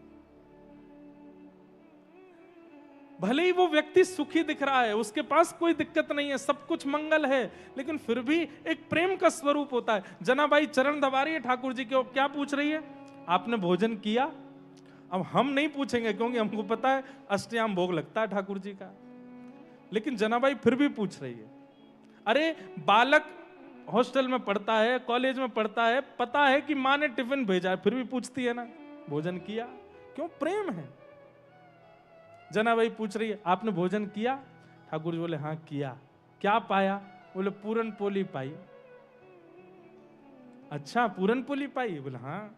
भले ही वो व्यक्ति सुखी दिख रहा है, उसके पास कोई दिक्कत नहीं है, सब कुछ मंगल है, लेकिन फिर भी एक प्रेम का स्वरूप होता है। जनाबाई चरण दबा रही है ठाकुर जी के, क्या पूछ रही है? आपने भोजन किया? अब हम नहीं पूछेंगे क्योंकि हमको पता है अष्टयाम भोग लगता है ठाकुर जी का, लेकिन जनाबाई फिर भी पूछ रही है। अरे बालक हॉस्टल में पढ़ता है, कॉलेज में पढ़ता है, पता है कि माँ ने टिफिन भेजा है, फिर भी पूछती है ना भोजन किया? क्यों? प्रेम है। जनाबाई पूछ रही है आपने भोजन किया? ठाकुर जी बोले हाँ किया। क्या पाया? बोले पूरन पोली पाई। अच्छा पूरन पोली पाई? बोले हाँ।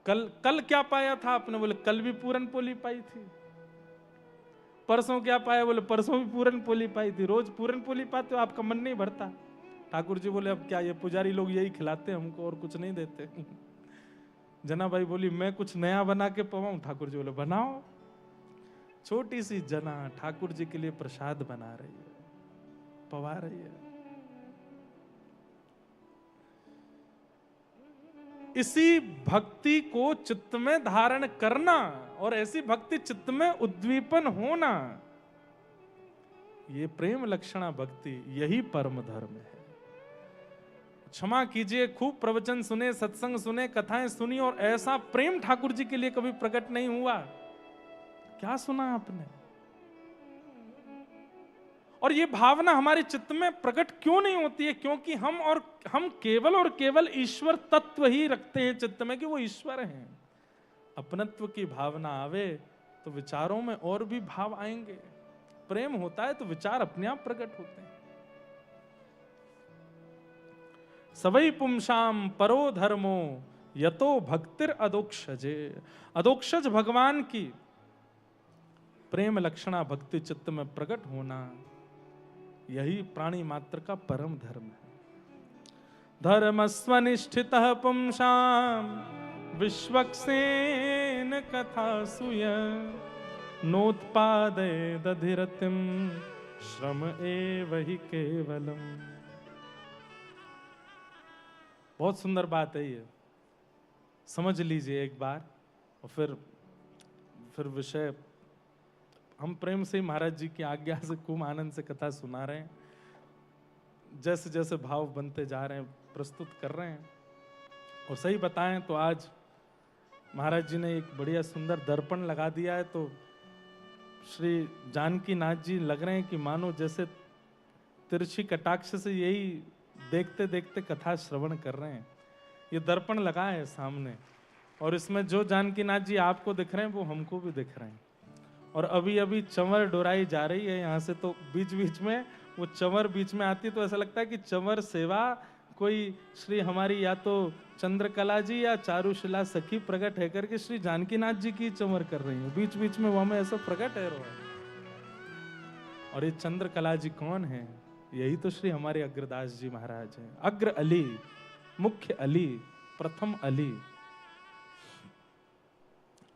कल क्या पाया था आपने? बोले कल भी पूरन पोली पाई थी। परसों क्या पाया? बोले परसों भी पूरन पोली पाई थी। रोज पूरन पोली पाते हो, आपका मन नहीं भरता? ठाकुर जी बोले अब क्या, ये पुजारी लोग यही खिलाते हैं हमको और कुछ नहीं देते। जनाबाई बोली मैं कुछ नया बना के पवाऊं? ठाकुर जी बोले बनाओ। छोटी सी जना ठाकुर जी के लिए प्रसाद बना रही है, पवा रही है। इसी भक्ति को चित्त में धारण करना और ऐसी भक्ति चित्त में उद्दीपन होना, ये प्रेम लक्षणा भक्ति, यही परम धर्म है। क्षमा कीजिए, खूब प्रवचन सुने, सत्संग सुने, कथाएं सुनी और ऐसा प्रेम ठाकुर जी के लिए कभी प्रकट नहीं हुआ। क्या सुना आपने? और ये भावना हमारे चित्त में प्रकट क्यों नहीं होती है? क्योंकि हम केवल और केवल ईश्वर तत्व ही रखते हैं चित्त में कि वो ईश्वर हैं। अपनत्व की भावना आवे तो विचारों में और भी भाव आएंगे। प्रेम होता है तो विचार अपने आप प्रकट होते हैं। सवै पुंसाम परो धर्मो यतो भक्तिर अदोक्षजे। अदोक्षज भगवान की प्रेम लक्षणा भक्ति चित्त में प्रकट होना, यही प्राणी मात्र का परम धर्म है। धर्मस्वनिष्ठितः पुंसाम विश्वक्सेन कथा सुय नोत्पादे दधिरतिम श्रम एव हि केवलम। बहुत सुंदर बात है ये, समझ लीजिए एक बार और फिर विषय हम प्रेम से महाराज जी की आज्ञा से खूब आनंद से कथा सुना रहे हैं। जैसे जैसे भाव बनते जा रहे हैं प्रस्तुत कर रहे हैं। और सही बताएं तो आज महाराज जी ने एक बढ़िया सुंदर दर्पण लगा दिया है, तो श्री जानकीनाथ जी लग रहे हैं कि मानो जैसे तिरछी कटाक्ष से यही देखते देखते कथा श्रवण कर रहे हैं। ये दर्पण लगा है सामने और इसमें जो जानकीनाथ जी आपको दिख रहे हैं वो हमको भी दिख रहे हैं। और अभी अभी चंवर डोराई जा रही है यहाँ से, तो बीच बीच में वो चंवर बीच में आती है तो ऐसा लगता है कि चंवर सेवा कोई श्री हमारी या तो चंद्रकला जी या चारुशिला सखी प्रकट है करके श्री जानकीनाथ जी की चंवर कर रही है। बीच बीच में वो हमें ऐसा प्रकट है। और ये चंद्रकला जी कौन है? यही तो श्री हमारे अग्रदास जी महाराज हैं। अग्र अली, मुख्य अली, प्रथम अली।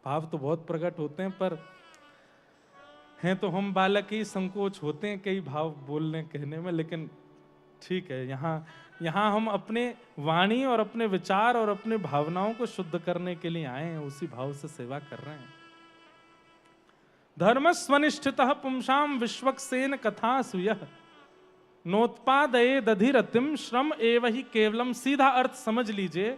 भाव तो बहुत प्रकट होते हैं पर हैं तो हम बालक ही, संकोच होते हैं कई भाव बोलने कहने में, लेकिन ठीक है, यहाँ हम अपने वाणी और अपने विचार और अपने भावनाओं को शुद्ध करने के लिए आए हैं, उसी भाव से सेवा कर रहे हैं। धर्म स्वनिष्ठितः पुंसाम विश्वक्सेन कथा सुयः नोत्पादये दधिरतिम श्रम एव ही केवलम। सीधा अर्थ समझ लीजिए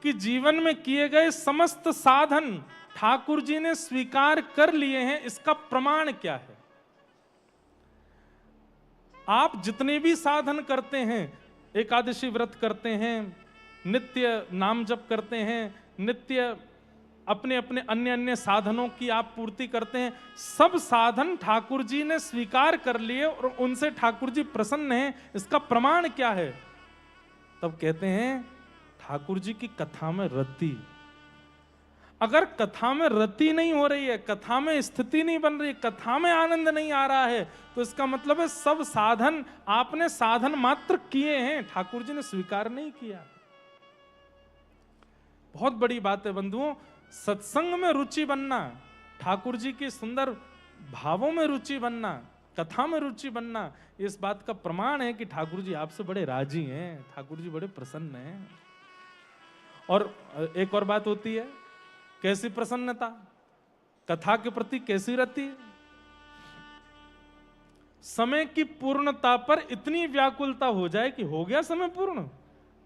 कि जीवन में किए गए समस्त साधन ठाकुर जी ने स्वीकार कर लिए हैं, इसका प्रमाण क्या है? आप जितने भी साधन करते हैं, एकादशी व्रत करते हैं, नित्य नाम जप करते हैं, नित्य अपने अपने अन्य अन्य साधनों की आप पूर्ति करते हैं, सब साधन ठाकुर जी ने स्वीकार कर लिए और उनसे ठाकुर जी प्रसन्न हैं, इसका प्रमाण क्या है? तब कहते हैं ठाकुर जी की कथा में रति। अगर कथा में रति नहीं हो रही है, कथा में स्थिति नहीं बन रही, कथा में आनंद नहीं आ रहा है, तो इसका मतलब है सब साधन आपने साधन मात्र किए हैं, ठाकुर जी ने स्वीकार नहीं किया। बहुत बड़ी बात है बंधुओं, सत्संग में रुचि बनना, ठाकुर जी के सुंदर भावों में रुचि बनना, कथा में रुचि बनना, इस बात का प्रमाण है कि ठाकुर जी आपसे बड़े राजी हैं, ठाकुर जी बड़े प्रसन्न हैं। और एक और बात होती है, कैसी प्रसन्नता, कथा के प्रति कैसी रति, समय की पूर्णता पर इतनी व्याकुलता हो जाए कि हो गया समय पूर्ण,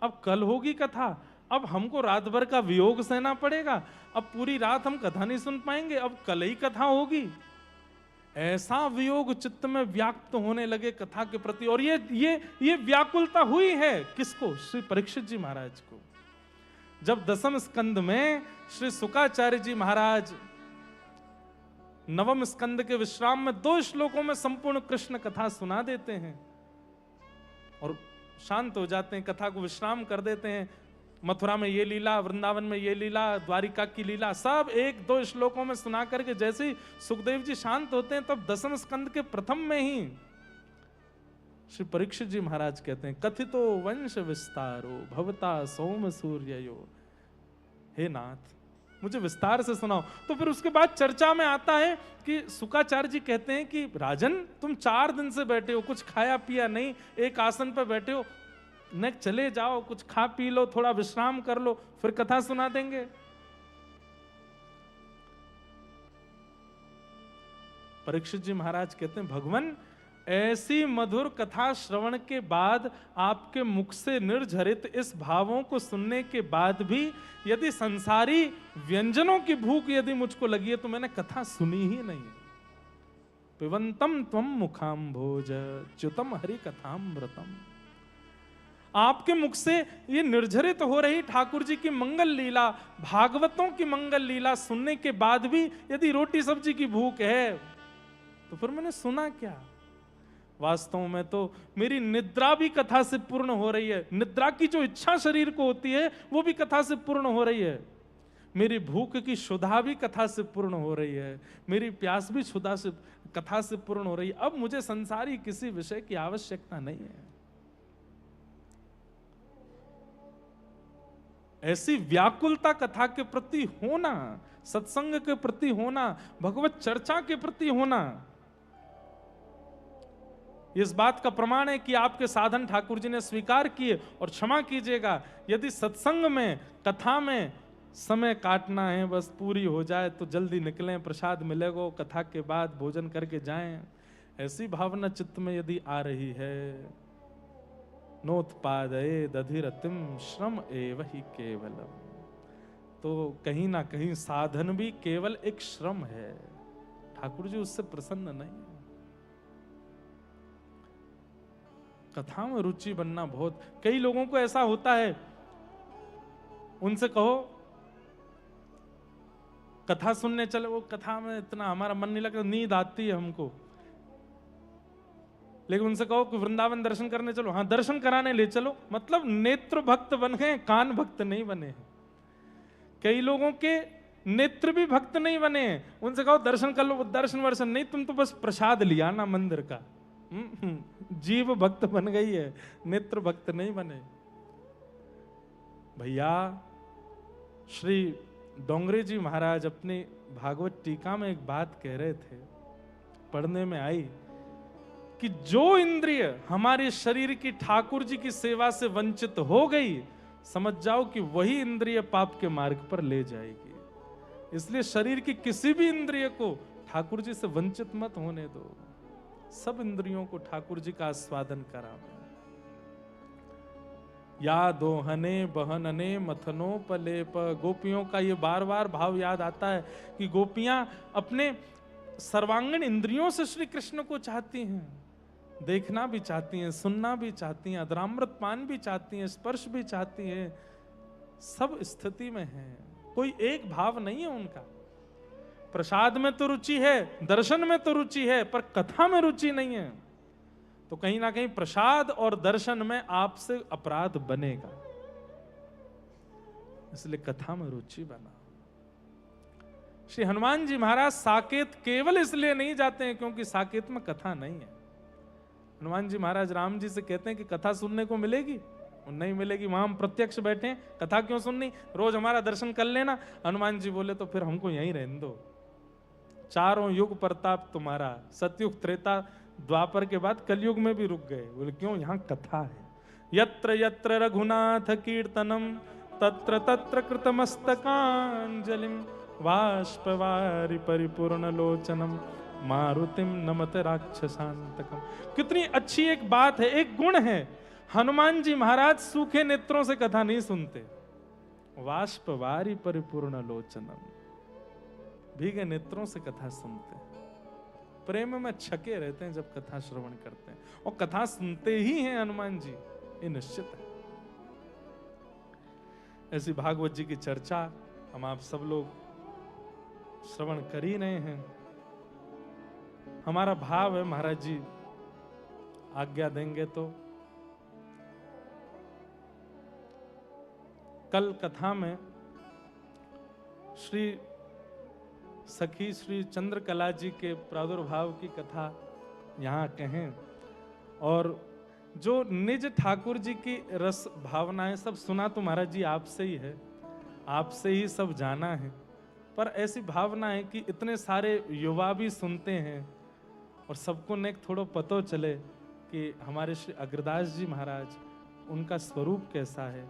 अब कल होगी कथा, अब हमको रात भर का वियोग सहना पड़ेगा, अब पूरी रात हम कथा नहीं सुन पाएंगे, अब कल ही कथा होगी। ऐसा वियोग चित्त में व्याप्त होने लगे कथा के प्रति। और ये व्याकुलता हुई है किसको? श्री परीक्षित जी महाराज को। जब दसम स्कंद में श्री शुकाचार्य जी महाराज नवम स्कंद के विश्राम में 2 श्लोकों में संपूर्ण कृष्ण कथा सुना देते हैं और शांत हो जाते हैं, कथा को विश्राम कर देते हैं। मथुरा में ये लीला, वृंदावन में ये लीला, द्वारिका की लीला, सब 1-2 श्लोकों में सुना करके जैसे ही सुखदेव जी शांत होते हैं, तब दसम स्कंद के प्रथम में ही श्री परीक्षित जी महाराज कहते हैं, कथितो वंश विस्तारो भवता सोम सूर्ययो। हे नाथ, मुझे विस्तार से सुनाओ। तो फिर उसके बाद चर्चा में आता है कि शुकाचार्य जी कहते हैं कि राजन, तुम 4 दिन से बैठे हो, कुछ खाया पिया नहीं, एक आसन पर बैठे हो, न चले जाओ, कुछ खा पी लो, थोड़ा विश्राम कर लो, फिर कथा सुना देंगे। परीक्षित जी महाराज कहते हैं, भगवान, ऐसी मधुर कथा श्रवण के बाद, आपके मुख से निर्झरित इस भावों को सुनने के बाद भी यदि संसारी व्यंजनों की भूख यदि मुझको लगी है, तो मैंने कथा सुनी ही नहीं। पिबंतम त्वम मुखाम्भोज च्युतम हरि कथामृतम। आपके मुख से ये निर्झरित हो रही ठाकुर जी की मंगल लीला, भागवतों की मंगल लीला सुनने के बाद भी यदि रोटी सब्जी की भूख है, तो फिर मैंने सुना क्या? वास्तव में तो मेरी निद्रा भी कथा से पूर्ण हो रही है, निद्रा की जो इच्छा शरीर को होती है वो भी कथा से पूर्ण हो रही है, मेरी भूख की क्षुधा भी कथा से पूर्ण हो रही है, मेरी प्यास भी क्षुधा से कथा से पूर्ण हो रही है। अब मुझे संसारी किसी विषय की आवश्यकता नहीं है। ऐसी व्याकुलता कथा के प्रति होना, सत्संग के प्रति होना, भगवत चर्चा के प्रति होना, इस बात का प्रमाण है कि आपके साधन ठाकुर जी ने स्वीकार किए। और क्षमा कीजिएगा, यदि सत्संग में, कथा में समय काटना है, बस पूरी हो जाए तो जल्दी निकलें, प्रसाद मिलेगा, कथा के बाद भोजन करके जाएं, ऐसी भावना चित्त में यदि आ रही है, नोत्पादये दधिरतिम श्रम एव ही केवलम, तो कहीं ना कहीं साधन भी केवल एक श्रम है, ठाकुर जी उससे प्रसन्न नहीं है। कथा में रुचि बनना बहुत, कई लोगों को ऐसा होता है, उनसे कहो कथा सुनने चले, वो कथा में इतना हमारा मन नहीं लगता, नींद आती है हमको। लेकिन उनसे कहो कि वृंदावन दर्शन करने चलो, हाँ दर्शन कराने ले चलो, मतलब नेत्र भक्त बन गए, कान भक्त नहीं बने हैं। कई लोगों के नेत्र भी भक्त नहीं बने हैं, उनसे कहो दर्शन कर लो, दर्शन वर्शन नहीं, तुम तो बस प्रसाद लिया ना मंदिर का। जीव भक्त बन गई है, नेत्र भक्त नहीं बने। भैया, श्री डोंगरे जी महाराज अपनी भागवत टीका में एक बात कह रहे थे, पढ़ने में आई कि जो इंद्रिय हमारे शरीर की ठाकुर जी की सेवा से वंचित हो गई, समझ जाओ कि वही इंद्रिय पाप के मार्ग पर ले जाएगी। इसलिए शरीर की किसी भी इंद्रिय को ठाकुर जी से वंचित मत होने दो। सब इंद्रियों को ठाकुर जी का आस्वादन कराओ। या दोहने बहनने मथनो पलेप। गोपियों का ये बार बार भाव याद आता है कि गोपियां अपने सर्वांगीण इंद्रियों से श्री कृष्ण को चाहती हैं, देखना भी चाहती हैं, सुनना भी चाहती हैं, अधरामृत पान भी चाहती हैं, स्पर्श भी चाहती हैं, सब स्थिति में हैं। कोई एक भाव नहीं है उनका। प्रसाद में तो रुचि है, दर्शन में तो रुचि है, पर कथा में रुचि नहीं है। तो कहीं ना कहीं प्रसाद और दर्शन में आपसे अपराध बनेगा, इसलिए कथा में रुचि बना। श्री हनुमान जी महाराज साकेत केवल इसलिए नहीं जाते हैं क्योंकि साकेत में कथा नहीं है। हनुमान जी महाराज राम जी से कहते हैं कि कथा सुनने को मिलेगी, नहीं मिलेगी, वहां हम प्रत्यक्ष बैठे हैं, कथा क्यों सुननी, रोज हमारा दर्शन कर लेना। हनुमान जी बोले तो फिर हमको यहीं रहने दो, चारों युग प्रताप तुम्हारा, सतयुग त्रेता द्वापर के बाद कलयुग में भी रुक गए। बोले क्यों, यहाँ कथा है। यत्र यत्र रघुनाथ कीर्तनम तत्र तत्र कृतमस्तकांजलिम वाष्पवारि परिपूर्ण लोचनम मारुतिम नमत राक्षसांतकम। कितनी अच्छी एक बात है, एक गुण है। हनुमान जी महाराज सूखे नेत्रों से कथा नहीं सुनते, वाष्पवारि परिपूर्ण लोचनम, भीगे नेत्रों से कथा सुनते हैं। प्रेम में छके रहते हैं जब कथा श्रवण करते हैं, और कथा सुनते ही हैं हनुमान जी, ये निश्चित है। ऐसी भागवत जी की चर्चा हम आप सब लोग श्रवण कर ही रहे हैं। हमारा भाव है महाराज जी आज्ञा देंगे तो कल कथा में श्री सखी श्री चंद्रकला जी के प्रादुर्भाव की कथा यहाँ कहें, और जो निज ठाकुर जी की रस भावनाएं सब सुना तो महाराज जी आपसे ही है, आपसे ही सब जाना है। पर ऐसी भावना है कि इतने सारे युवा भी सुनते हैं और सबको ने थोड़ा पतो चले कि हमारे श्री अग्रदास जी महाराज, उनका स्वरूप कैसा है।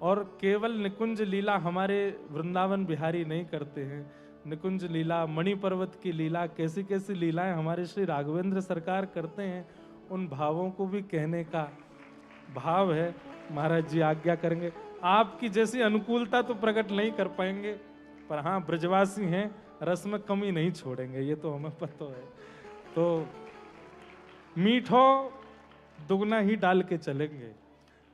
और केवल निकुंज लीला हमारे वृंदावन बिहारी नहीं करते हैं, निकुंज लीला, मणि पर्वत की लीला, कैसी कैसी लीलाएं हमारे श्री राघवेंद्र सरकार करते हैं। उन भावों को भी कहने का भाव है। महाराज जी आज्ञा करेंगे। आपकी जैसी अनुकूलता तो प्रकट नहीं कर पाएंगे, पर हाँ ब्रजवासी हैं, रस में कमी नहीं छोड़ेंगे, ये तो हमें पता है। तो मीठो दुगना ही डाल के चलेंगे।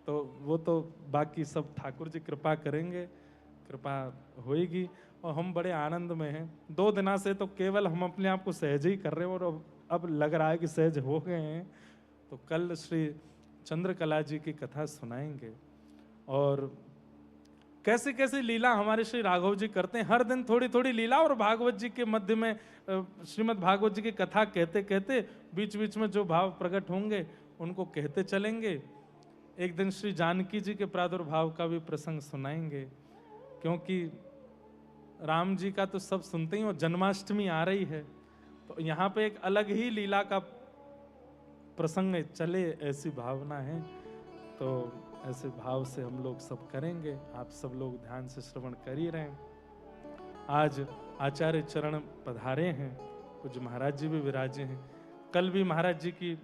तो वो तो बाकी सब ठाकुर जी कृपा करेंगे, कृपा होएगी और हम बड़े आनंद में हैं। 2 दिना से तो केवल हम अपने आप को सहज ही कर रहे हैं और अब लग रहा है कि सहज हो गए हैं। तो कल श्री चंद्रकला जी की कथा सुनाएंगे और कैसे कैसे लीला हमारे श्री राघव जी करते हैं। हर दिन थोड़ी थोड़ी लीला, और भागवत जी के मध्य में श्रीमद् भागवत जी की कथा कहते कहते बीच बीच में जो भाव प्रकट होंगे उनको कहते चलेंगे। एक दिन श्री जानकी जी के प्रादुर्भाव का भी प्रसंग सुनाएंगे, क्योंकि राम जी का तो सब सुनते ही, और जन्माष्टमी आ रही है तो यहाँ पे एक अलग ही लीला का प्रसंग चले, ऐसी भावना है। तो ऐसे भाव से हम लोग सब करेंगे। आप सब लोग ध्यान से श्रवण कर ही रहे हैं। आज आचार्य चरण पधारे हैं, कुछ महाराज जी भी विराजे हैं। कल भी महाराज जी की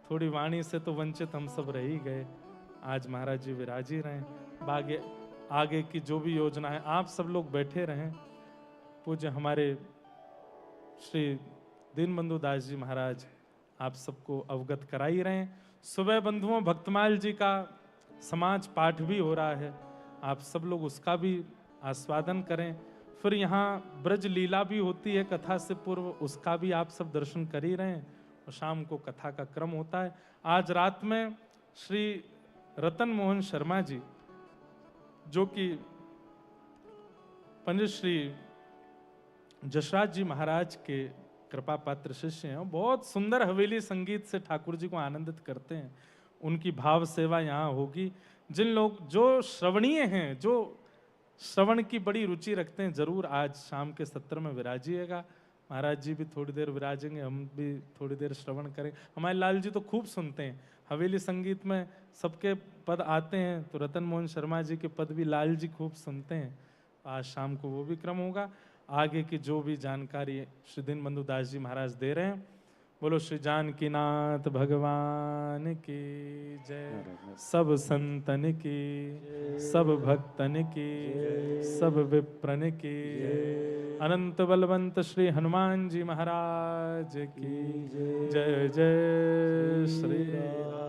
थोड़ी वाणी से तो वंचित हम सब रह ही गए, आज महाराज जी विराज ही रहे हैं। आगे की जो भी योजना है आप सब लोग बैठे रहें। पूज्य हमारे श्री दीनबंधु दास जी महाराज आप सबको अवगत करा ही रहे हैं। सुबह बंधुओं भक्तमाल जी का समाज पाठ भी हो रहा है, आप सब लोग उसका भी आस्वादन करें। फिर यहाँ ब्रज लीला भी होती है कथा से पूर्व, उसका भी आप सब दर्शन कर ही रहे हैं। और शाम को कथा का क्रम होता है। आज रात में श्री रतन मोहन शर्मा जी, जो कि पंडित श्री जसराज जी महाराज के कृपा पात्र शिष्य हैं, बहुत सुंदर हवेली संगीत से ठाकुर जी को आनंदित करते हैं। उनकी भाव सेवा यहाँ होगी। जिन लोग जो श्रवणीय हैं, जो श्रवण की बड़ी रुचि रखते हैं, जरूर आज शाम के सत्र में विराजिएगा। महाराज जी भी थोड़ी देर विराजेंगे, हम भी थोड़ी देर श्रवण करें। हमारे लाल जी तो खूब सुनते हैं, हवेली संगीत में सबके पद आते हैं, तो रतन मोहन शर्मा जी के पद भी लाल जी खूब सुनते हैं। आज शाम को वो भी क्रम होगा। आगे की जो भी जानकारी श्री दीनबंधु दास जी महाराज दे रहे हैं, बोलो श्री जानकीनाथ भगवान की जय, सब संतन की, सब भक्तन की, सब विप्रन की, अनंत बलवंत श्री हनुमान जी महाराज की जय। जय श्री राम।